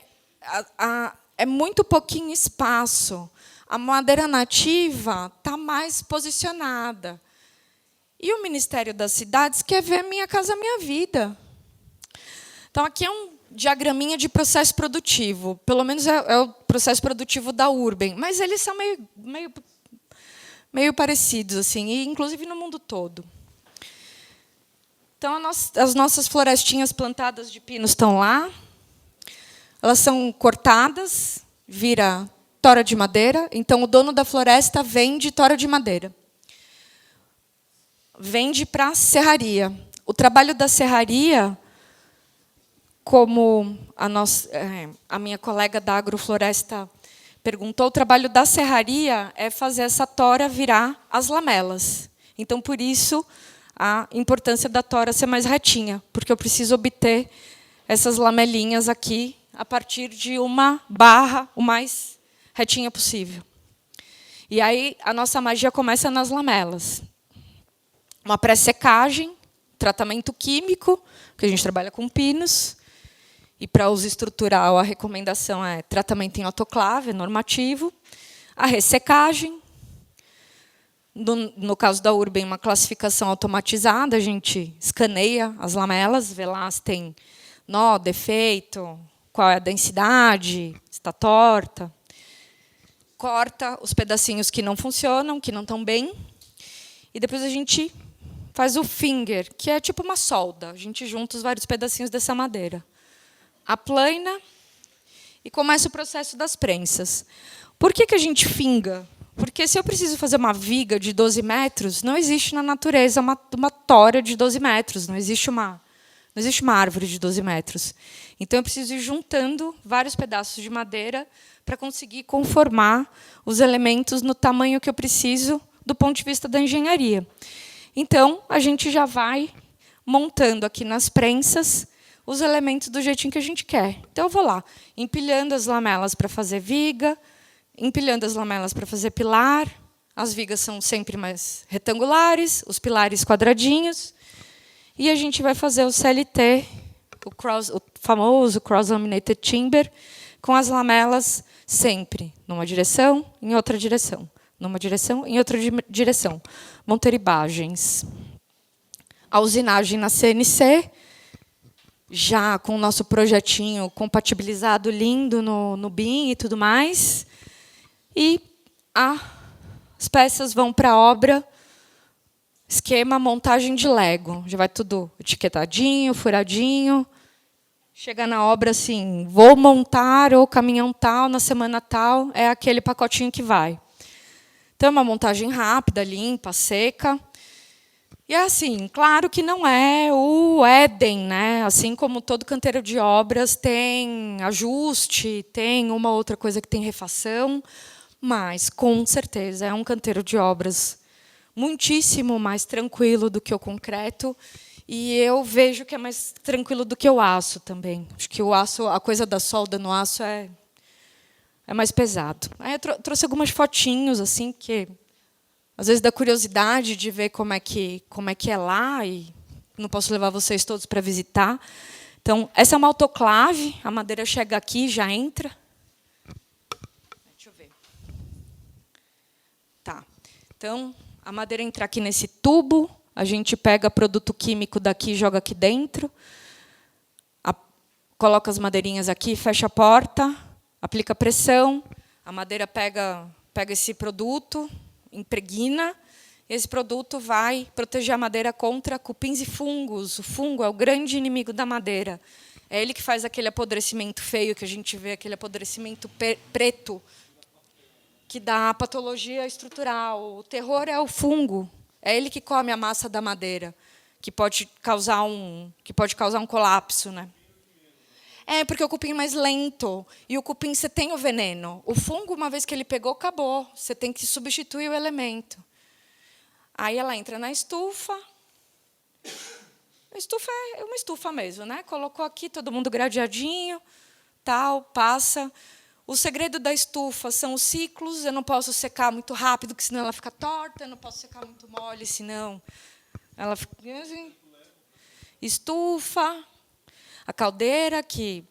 é muito pouquinho espaço. A madeira nativa está mais posicionada. E o Ministério das Cidades quer ver Minha Casa Minha Vida. Então, aqui é um diagraminha de processo produtivo. Pelo menos é o processo produtivo da Urben, mas eles são meio parecidos, assim, e inclusive no mundo todo. Então, as nossas florestinhas plantadas de pinos estão lá. Elas são cortadas, vira tora de madeira. Então, o dono da floresta vende tora de madeira. Vende para a serraria. O trabalho da serraria, como a minha colega da agrofloresta perguntou, o trabalho da serraria é fazer essa tora virar as lamelas. Então, por isso, a importância da tora ser mais retinha, porque eu preciso obter essas lamelinhas aqui a partir de uma barra o mais retinha possível. E aí, a nossa magia começa nas lamelas. Uma pré-secagem, tratamento químico, que a gente trabalha com pinos, E para uso estrutural, a recomendação é tratamento em autoclave, normativo. A ressecagem. No caso da Urban, uma classificação automatizada, a gente escaneia as lamelas, vê lá se tem nó, defeito, qual é a densidade, se está torta. Corta os pedacinhos que não funcionam, que não estão bem. E depois a gente faz o finger, que é tipo uma solda. A gente junta os vários pedacinhos dessa madeira. Aplana e começa o processo das prensas. Por que a gente finga? Porque se eu preciso fazer uma viga de 12 metros, não existe na natureza uma tora de 12 metros, não existe uma árvore de 12 metros. Então, eu preciso ir juntando vários pedaços de madeira para conseguir conformar os elementos no tamanho que eu preciso do ponto de vista da engenharia. Então, a gente já vai montando aqui nas prensas os elementos do jeitinho que a gente quer. Então, eu vou lá, empilhando as lamelas para fazer viga, empilhando as lamelas para fazer pilar. As vigas são sempre mais retangulares, os pilares quadradinhos. E a gente vai fazer o CLT, o famoso Cross-Laminated Timber, com as lamelas sempre numa direção, em outra direção. Numa direção, em outra direção. Monteribagens. A usinagem na CNC, já com o nosso projetinho compatibilizado lindo no BIM e tudo mais. E as peças vão para a obra, esquema montagem de Lego. Já vai tudo etiquetadinho, furadinho. Chega na obra assim, vou montar o caminhão tal, na semana tal, é aquele pacotinho que vai. Então, é uma montagem rápida, limpa, seca. E é assim, claro que não é o Éden, né? Assim como todo canteiro de obras tem ajuste, tem uma outra coisa que tem refação, mas, com certeza, é um canteiro de obras muitíssimo mais tranquilo do que o concreto, e eu vejo que é mais tranquilo do que o aço também. Acho que o aço, a coisa da solda no aço é mais pesado. Aí eu trouxe algumas fotinhos, assim, que às vezes dá curiosidade de ver como é que é lá, e não posso levar vocês todos para visitar. Então, essa é uma autoclave, a madeira chega aqui, já entra. Deixa eu ver. Tá. Então, a madeira entra aqui nesse tubo, a gente pega produto químico daqui e joga aqui dentro, coloca as madeirinhas aqui, fecha a porta, aplica pressão, a madeira pega esse produto, impregna, e esse produto vai proteger a madeira contra cupins e fungos. O fungo é o grande inimigo da madeira. É ele que faz aquele apodrecimento feio que a gente vê, aquele apodrecimento preto, que dá patologia estrutural. O terror é o fungo. É ele que come a massa da madeira, que pode causar um colapso, né? É, porque o cupim é mais lento. E o cupim, você tem o veneno. O fungo, uma vez que ele pegou, acabou. Você tem que substituir o elemento. Aí ela entra na estufa. A estufa é uma estufa mesmo, né? Colocou aqui, todo mundo gradeadinho, tal, passa. O segredo da estufa são os ciclos. Eu não posso secar muito rápido, porque senão ela fica torta. Eu não posso secar muito mole, senão ela fica assim. Estufa. A caldeira que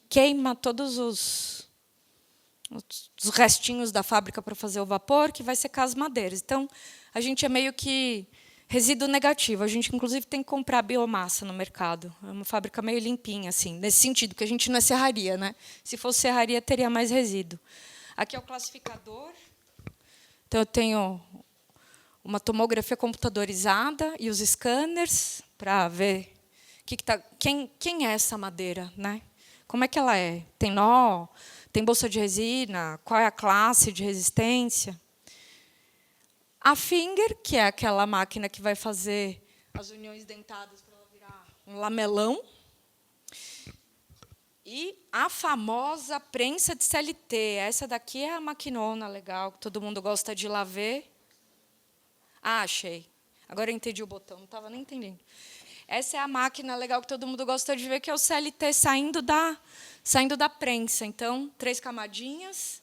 queima todos os restinhos da fábrica para fazer o vapor, que vai secar as madeiras. Então, a gente é meio que resíduo negativo. A gente, inclusive, tem que comprar biomassa no mercado. É uma fábrica meio limpinha, assim, nesse sentido, que a gente não é serraria, né? Se fosse serraria, teria mais resíduo. Aqui é o classificador. Então, eu tenho uma tomografia computadorizada e os scanners para ver quem é essa madeira, né? Como é que ela é? Tem nó? Tem bolsa de resina? Qual é a classe de resistência? A finger, que é aquela máquina que vai fazer as uniões dentadas para ela virar um lamelão. E a famosa prensa de CLT. Essa daqui é a maquinona legal, que todo mundo gosta de lá ver. Ah, achei. Agora eu entendi o botão, não estava nem entendendo. Essa é a máquina legal que todo mundo gosta de ver, que é o CLT saindo da prensa. Então, 3 camadinhas,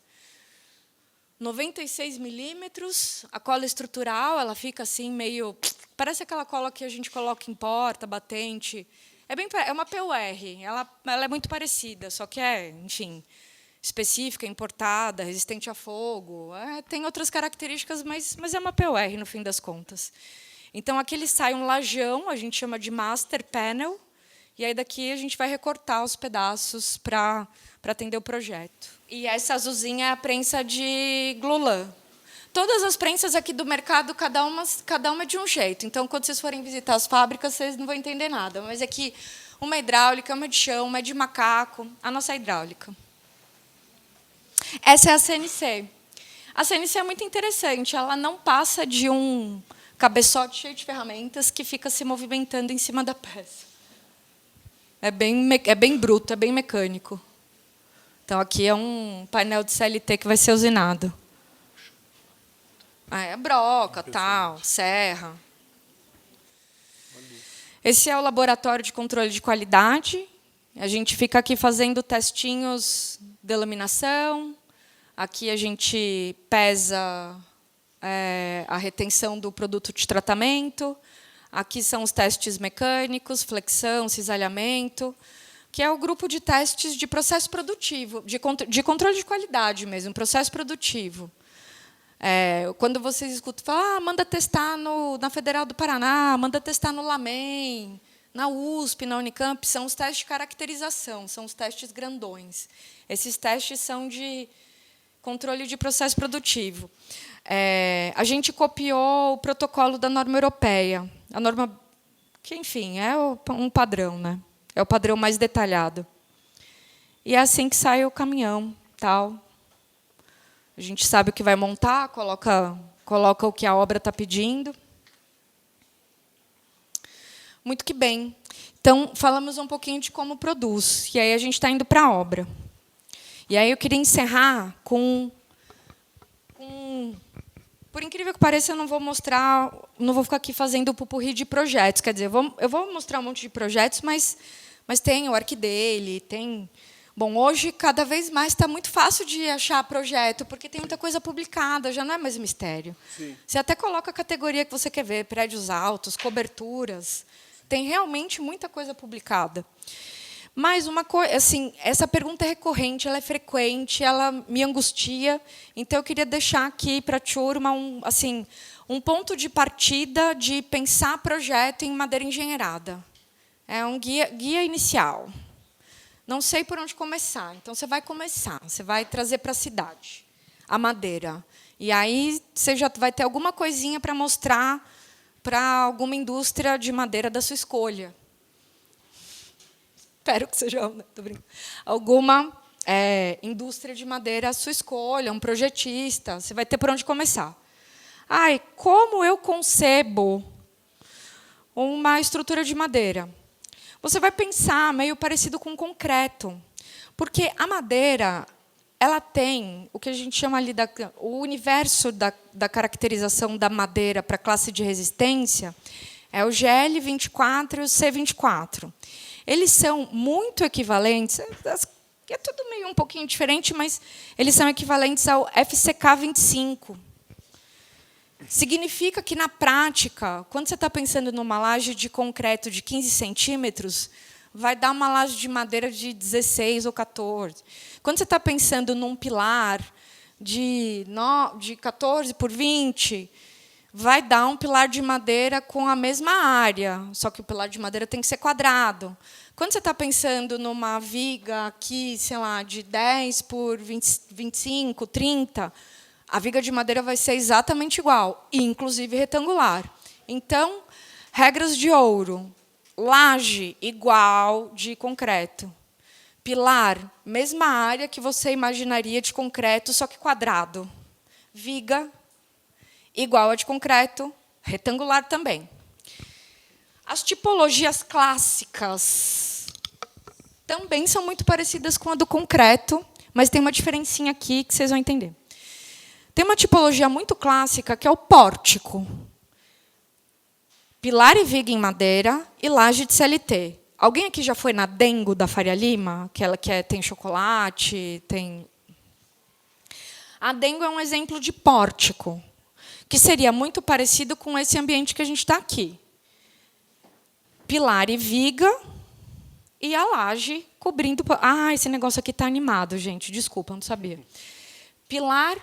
96 milímetros. A cola estrutural, ela fica assim meio... Parece aquela cola que a gente coloca em porta, batente. É uma PUR, ela é muito parecida, só que é, enfim, específica, importada, resistente a fogo. Tem outras características, mas é uma PUR, no fim das contas. Então, aqui ele sai um lajão, a gente chama de master panel, e aí daqui a gente vai recortar os pedaços para atender o projeto. E essa azulzinha é a prensa de glulam. Todas as prensas aqui do mercado, cada uma de um jeito. Então, quando vocês forem visitar as fábricas, vocês não vão entender nada. Mas aqui, uma é hidráulica, uma é de chão, uma é de macaco. A nossa é hidráulica. Essa é a CNC. A CNC é muito interessante. Ela não passa de um cabeçote cheio de ferramentas que fica se movimentando em cima da peça. É bem bruto, é bem mecânico. Então, aqui é um painel de CLT que vai ser usinado. É broca, tal, serra. Esse é o laboratório de controle de qualidade. A gente fica aqui fazendo testinhos de laminação. Aqui a gente pesa a retenção do produto de tratamento. Aqui são os testes mecânicos, flexão, cisalhamento, que é o grupo de testes de processo produtivo, de controle de qualidade mesmo, processo produtivo. Quando vocês escutam, falam, manda testar na Federal do Paraná, manda testar no LAMEN, na USP, na Unicamp, são os testes de caracterização, são os testes grandões. Esses testes são de controle de processo produtivo. A gente copiou o protocolo da norma europeia, a norma que, enfim, é um padrão, né? É o padrão mais detalhado. E é assim que sai o caminhão, tal. A gente sabe o que vai montar, coloca o que a obra está pedindo. Muito que bem. Então, falamos um pouquinho de como produz. E aí a gente está indo para a obra. E aí eu queria encerrar com... Por incrível que pareça, eu não vou ficar aqui fazendo o pupurri de projetos. Quer dizer, eu vou mostrar um monte de projetos, mas tem o ArcDaily, tem... Bom, hoje, cada vez mais, está muito fácil de achar projeto, porque tem muita coisa publicada, já não é mais mistério. Sim. Você até coloca a categoria que você quer ver, prédios altos, coberturas. Tem realmente muita coisa publicada. Mas assim, essa pergunta é recorrente, ela é frequente, ela me angustia. Então, eu queria deixar aqui para a turma um ponto de partida de pensar projeto em madeira engenheirada. É um guia inicial. Não sei por onde começar. Então, você vai começar, você vai trazer para a cidade a madeira. E aí você já vai ter alguma coisinha para mostrar para alguma indústria de madeira da sua escolha. Espero que seja, tô brincando. Alguma indústria de madeira à sua escolha, um projetista. Você vai ter por onde começar. Como eu concebo uma estrutura de madeira? Você vai pensar meio parecido com concreto, porque a madeira ela tem o que a gente chama ali o universo da caracterização da madeira para a classe de resistência é o GL24 e o C24. Eles são muito equivalentes, é tudo meio um pouquinho diferente, mas eles são equivalentes ao FCK25. Significa que, na prática, quando você está pensando numa laje de concreto de 15 centímetros, vai dar uma laje de madeira de 16 ou 14. Quando você está pensando num pilar de 14 por 20, vai dar um pilar de madeira com a mesma área, só que o pilar de madeira tem que ser quadrado. Quando você está pensando numa viga aqui, sei lá, de 10 por 25, 30, a viga de madeira vai ser exatamente igual, inclusive retangular. Então, regras de ouro. Laje, igual de concreto. Pilar, mesma área que você imaginaria de concreto, só que quadrado. Viga, igual a de concreto, retangular também. As tipologias clássicas também são muito parecidas com a do concreto, mas tem uma diferencinha aqui que vocês vão entender. Tem uma tipologia muito clássica, que é o pórtico. Pilar e viga em madeira e laje de CLT. Alguém aqui já foi na Dengo da Faria Lima? Aquela que tem chocolate, tem... A Dengo é um exemplo de pórtico, que seria muito parecido com esse ambiente que a gente está aqui. Pilar e viga, e a laje cobrindo... Ah, esse negócio aqui está animado, gente. Desculpa, não sabia. Pilar,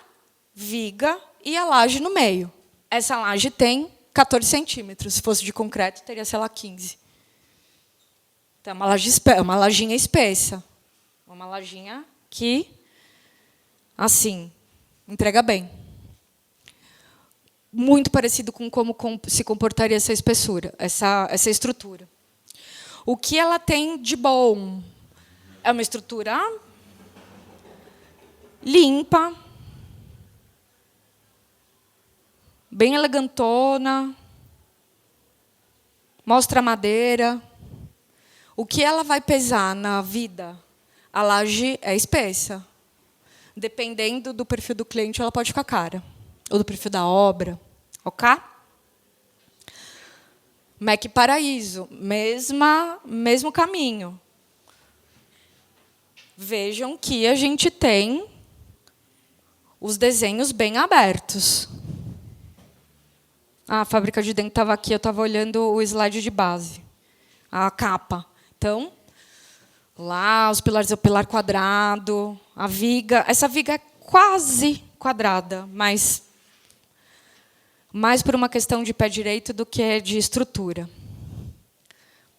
viga e a laje no meio. Essa laje tem 14 centímetros. Se fosse de concreto, teria, sei lá, 15. Então, é uma lajinha espessa. Uma lajinha que, assim, entrega bem. Muito parecido com como se comportaria essa espessura, essa estrutura. O que ela tem de bom? É uma estrutura limpa, bem elegantona, mostra a madeira. O que ela vai pesar na vida? A laje é espessa. Dependendo do perfil do cliente, ela pode ficar cara. Ou do perfil da obra. Ok? Mac Paraíso, mesmo caminho. Vejam que a gente tem os desenhos bem abertos. A fábrica de dentro estava aqui, eu estava olhando o slide de base, a capa. Então, lá os pilares, o pilar quadrado, a viga. Essa viga é quase quadrada, mas mais por uma questão de pé direito do que de estrutura.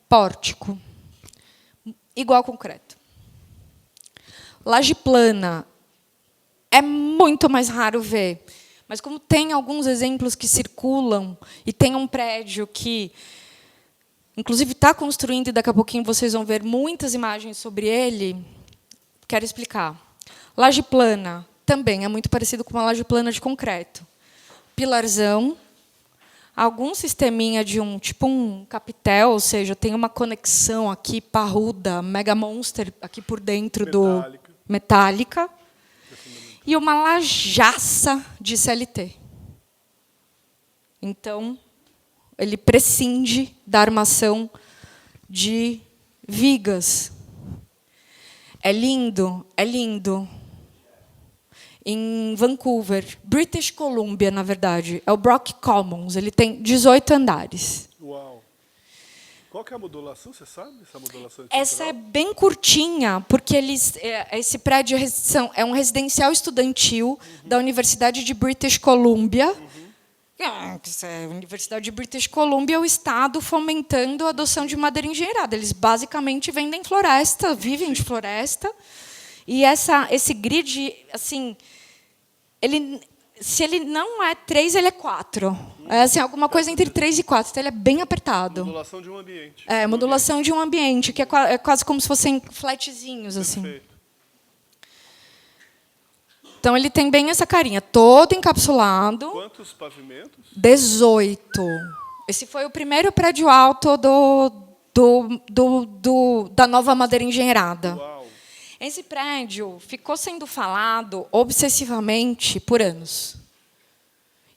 Pórtico, igual concreto. Laje plana, é muito mais raro ver. Mas como tem alguns exemplos que circulam, e tem um prédio que, inclusive, está construindo, e daqui a pouquinho vocês vão ver muitas imagens sobre ele, quero explicar. Laje plana também é muito parecido com uma laje plana de concreto. Pilarzão, algum sisteminha de tipo um capitel, ou seja, tem uma conexão aqui parruda, mega monster aqui por dentro do metálica, e uma lajaça de CLT. Então, ele prescinde da armação de vigas. É lindo, é lindo. Em Vancouver, British Columbia, na verdade, é o Brock Commons. Ele tem 18 andares. Uau! Qual que é a modulação? Você sabe essa modulação? Essa é bem curtinha, porque esse prédio é um residencial estudantil da Universidade de British Columbia. A Universidade de British Columbia é o Estado fomentando a adoção de madeira engenheirada. Eles basicamente vendem floresta, vivem de floresta. E esse grid, assim, se ele não é 3, ele é 4. É assim, alguma coisa entre 3 e 4. Então, ele é bem apertado. Modulação de um ambiente. É, modulação de um ambiente, que é quase como se fossem flatzinhos. Assim. Perfeito. Então, ele tem bem essa carinha. Todo encapsulado. Quantos pavimentos? 18. Esse foi o primeiro prédio alto da nova madeira engenheirada. Uau! Esse prédio ficou sendo falado obsessivamente por anos.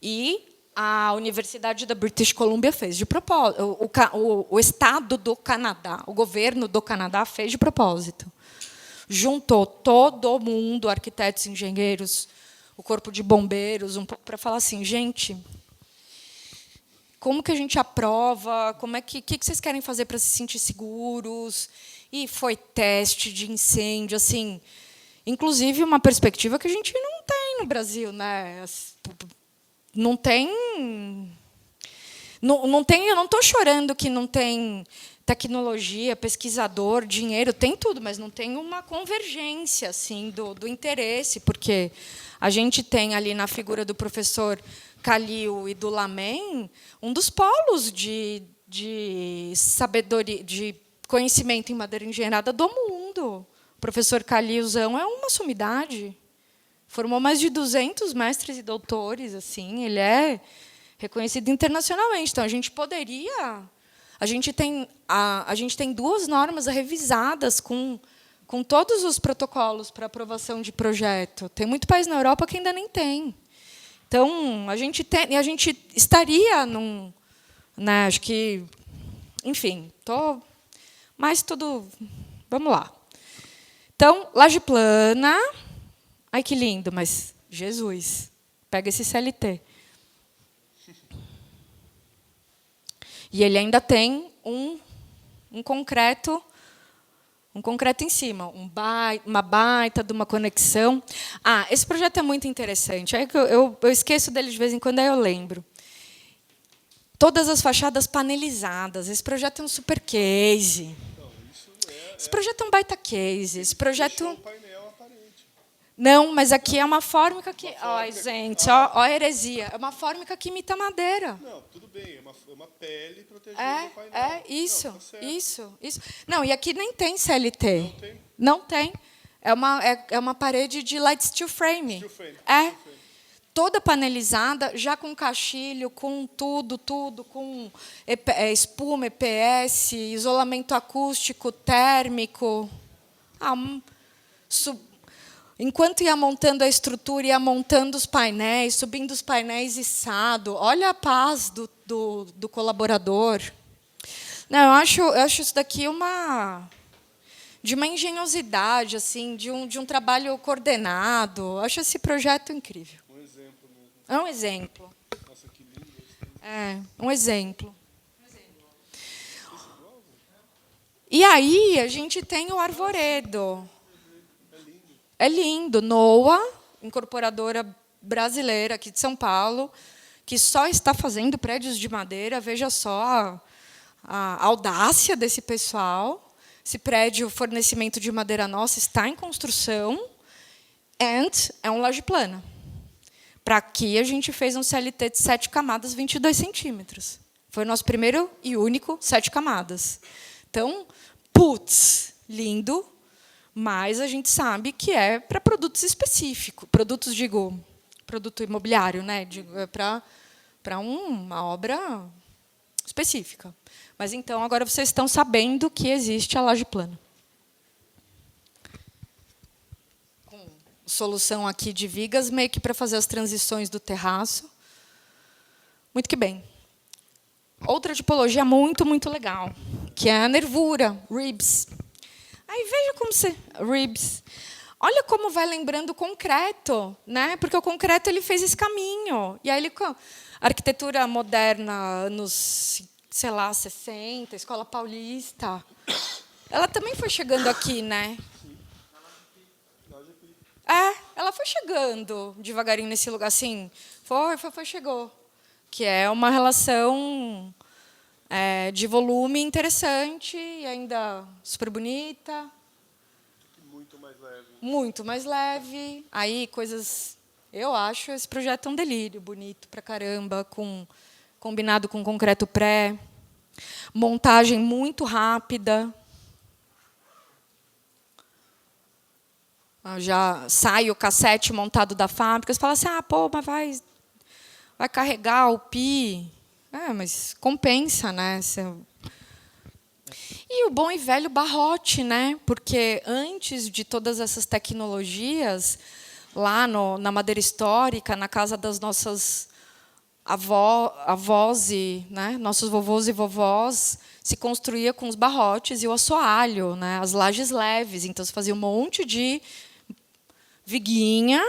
E a Universidade da British Columbia fez de propósito. O Estado do Canadá, o governo do Canadá fez de propósito. Juntou todo mundo, arquitetos, engenheiros, o corpo de bombeiros, um pouco para falar assim, gente, como que a gente aprova? O que vocês querem fazer para se sentir seguros? E foi teste de incêndio, assim, inclusive uma perspectiva que a gente não tem no Brasil, né? Não tem, eu não estou chorando que não tem tecnologia, pesquisador, dinheiro, tem tudo, mas não tem uma convergência assim do interesse, porque a gente tem ali na figura do professor Calil e do Lamen um dos polos de sabedoria, de conhecimento em madeira engenheirada do mundo. O professor Calilzão é uma sumidade. Formou mais de 200 mestres e doutores. Assim, ele é reconhecido internacionalmente. Então, a gente poderia... A gente tem 2 normas revisadas com todos os protocolos para aprovação de projeto. Tem muito país na Europa que ainda nem tem. Então, a gente estaria num... Né, acho que... Enfim, mas tudo... Vamos lá. Então, laje plana. Ai, que lindo, mas Jesus, pega esse CLT. E ele ainda tem um concreto Um concreto em cima, uma baita de uma conexão. Esse projeto é muito interessante. É que eu esqueço dele de vez em quando, aí eu lembro. Todas as fachadas panelizadas. Esse projeto é um super case. Esse projeto é um baita case. Esse projeto... Não, mas aqui é uma fórmica que... Ó, gente, ó a heresia. É uma fórmica que imita madeira. Não, tudo bem, é uma pele protegendo o painel. Isso, não, tá certo. isso. Não, e aqui nem tem CLT. Não tem? Não tem. É uma parede de light steel frame. Steel frame. Toda panelizada, já com caixilho, com tudo, com espuma, EPS, isolamento acústico, térmico. Enquanto ia montando a estrutura, ia montando os painéis, subindo os painéis içado. Olha a paz do colaborador. Não, eu acho isso daqui de uma engenhosidade, assim, de um trabalho coordenado. Eu acho esse projeto incrível. Um exemplo mesmo. É um exemplo. Nossa, que lindo. Um exemplo. E aí a gente tem o arvoredo. É lindo. NOA, incorporadora brasileira aqui de São Paulo, que só está fazendo prédios de madeira. Veja só a audácia desse pessoal. Esse prédio, fornecimento de madeira nossa, está em construção. É um laje plana. Para aqui, a gente fez um CLT de 7 camadas, 22 centímetros. Foi o nosso primeiro e único 7 camadas. Então, lindo, mas a gente sabe que é para produtos específicos. Produto imobiliário, né? Para uma obra específica. Mas, então, agora vocês estão sabendo que existe a laje plana. Com solução aqui de vigas, meio que para fazer as transições do terraço. Muito que bem. Outra tipologia muito, muito legal, que é a nervura, ribs. Aí veja como ribs. Olha como vai lembrando o concreto, né? Porque o concreto ele fez esse caminho. E aí arquitetura moderna, anos, sei lá, 60, Escola Paulista. Ela também foi chegando aqui, né? Ela foi chegando devagarinho nesse lugar, assim. Chegou. Que é uma relação de volume interessante e ainda super bonita. Muito mais leve. Muito mais leve. Aí, coisas... Eu acho esse projeto um delírio, bonito pra caramba, combinado com concreto pré. Montagem muito rápida. Já sai o cassete montado da fábrica. Você fala assim, mas vai carregar o pi. Mas compensa, né? E o bom e velho barrote, né? Porque antes de todas essas tecnologias, lá na madeira histórica, na casa das nossas avós e nossos vovôs e vovós, se construía com os barrotes e o assoalho, né? As lajes leves. Então, se fazia um monte de viguinha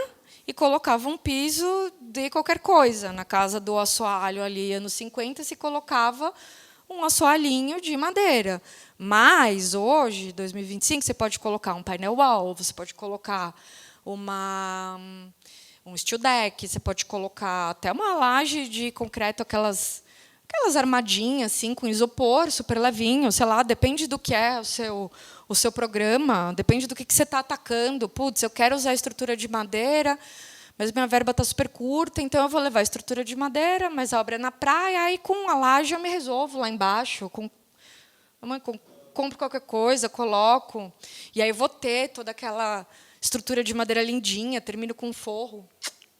e colocava um piso de qualquer coisa. Na casa do assoalho, ali, anos 50, se colocava um assoalhinho de madeira. Mas, hoje, 2025, você pode colocar um painel wall, você pode colocar um steel deck, você pode colocar até uma laje de concreto, aquelas armadinhas assim, com isopor, super levinho, sei lá, depende do que é o seu programa, depende do que você está atacando. Putz, eu quero usar a estrutura de madeira, mas minha verba está super curta, então eu vou levar a estrutura de madeira, mas a obra é na praia, aí com a laje eu me resolvo lá embaixo, compro qualquer coisa, coloco, e aí eu vou ter toda aquela estrutura de madeira lindinha, termino com forro,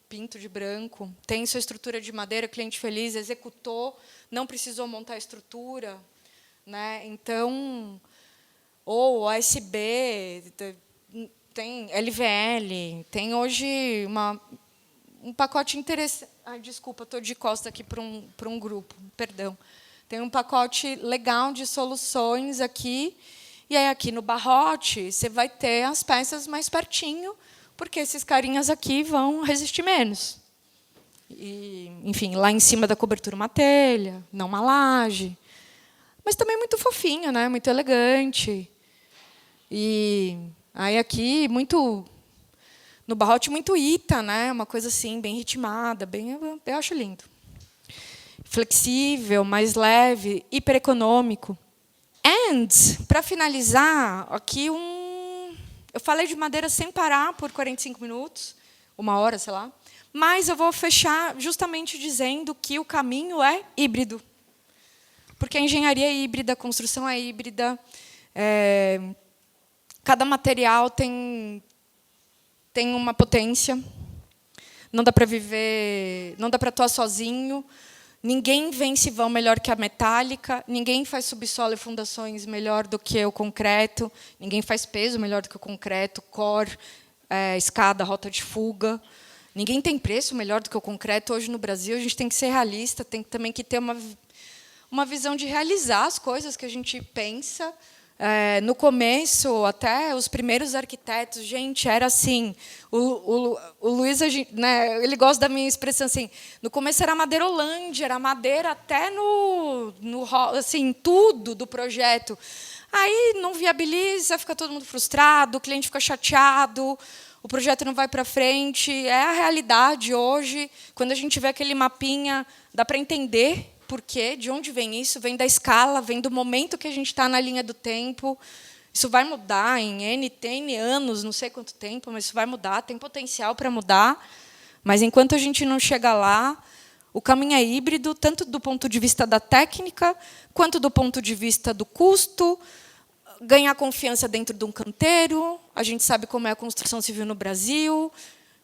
pinto de branco, tem sua estrutura de madeira, cliente feliz, executou, não precisou montar a estrutura, né? Então, ou ASB, tem LVL, tem hoje um pacote interessante. Desculpa, estou de costa aqui para um grupo, perdão. Tem um pacote legal de soluções aqui. E aí, aqui no barrote, você vai ter as peças mais pertinho, porque esses carinhas aqui vão resistir menos. E, enfim, lá em cima da cobertura uma telha, não uma laje. Mas também muito fofinho, né? Muito elegante. E aí aqui, muito... No barrote, muito Ita, né? Uma coisa assim, bem ritmada, bem, eu acho lindo. Flexível, mais leve, hipereconômico. And, para finalizar, aqui eu falei de madeira sem parar por 45 minutos, 1 hora, sei lá, mas eu vou fechar justamente dizendo que o caminho é híbrido. Porque a engenharia é híbrida, a construção é híbrida, cada material tem uma potência, não dá para viver, não dá para atuar sozinho, ninguém vence vão melhor que a metálica, ninguém faz subsolo e fundações melhor do que o concreto, ninguém faz peso melhor do que o concreto, core, escada, rota de fuga. Ninguém tem preço melhor do que o concreto. Hoje, no Brasil, a gente tem que ser realista, tem também que ter uma visão de realizar as coisas que a gente pensa. No começo, até os primeiros arquitetos, gente, era assim. O Luiz, né, ele gosta da minha expressão assim. No começo era madeirolândia, era madeira até assim, tudo do projeto. Aí não viabiliza, fica todo mundo frustrado, o cliente fica chateado, o projeto não vai para frente. É a realidade hoje. Quando a gente vê aquele mapinha, dá para entender. Por quê? De onde vem isso? Vem da escala, vem do momento que a gente está na linha do tempo. Isso vai mudar em N anos, não sei quanto tempo, mas isso vai mudar, tem potencial para mudar. Mas, enquanto a gente não chega lá, o caminho é híbrido, tanto do ponto de vista da técnica, quanto do ponto de vista do custo, ganhar confiança dentro de um canteiro. A gente sabe como é a construção civil no Brasil,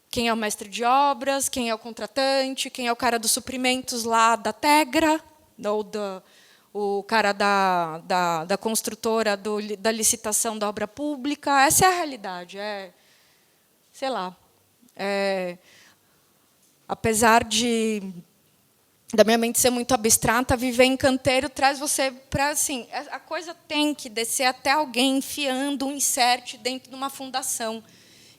quem é o mestre de obras, quem é o contratante, quem é o cara dos suprimentos lá da Tegra, ou o cara da construtora da licitação da obra pública. Essa é a realidade. Sei lá. Apesar da minha mente ser muito abstrata, viver em canteiro traz você para... Assim, a coisa tem que descer até alguém enfiando um insert dentro de uma fundação.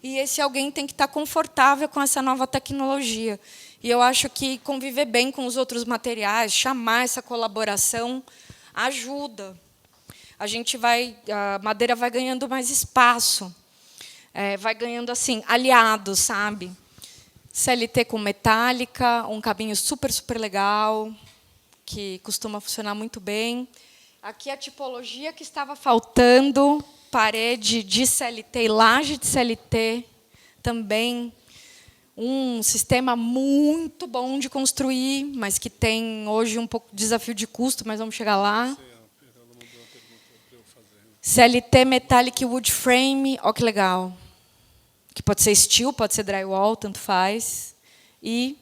E esse alguém tem que estar confortável com essa nova tecnologia. E eu acho que conviver bem com os outros materiais, chamar essa colaboração, ajuda. A madeira vai ganhando mais espaço, vai ganhando assim aliados, sabe? CLT com metálica, um caminho super, super legal, que costuma funcionar muito bem. Aqui a tipologia que estava faltando... Parede de CLT e laje de CLT, também um sistema muito bom de construir, mas que tem hoje um pouco de desafio de custo, mas vamos chegar lá. CLT Metallic Wood Frame, olha que legal. Que pode ser steel, pode ser drywall, tanto faz. E,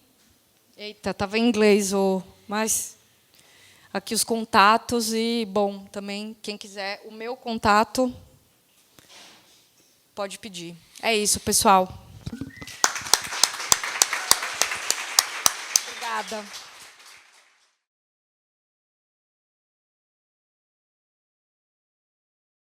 eita, estava em inglês, mas aqui os contatos e, bom, também, quem quiser, o meu contato... Pode pedir. É isso, pessoal. Obrigada.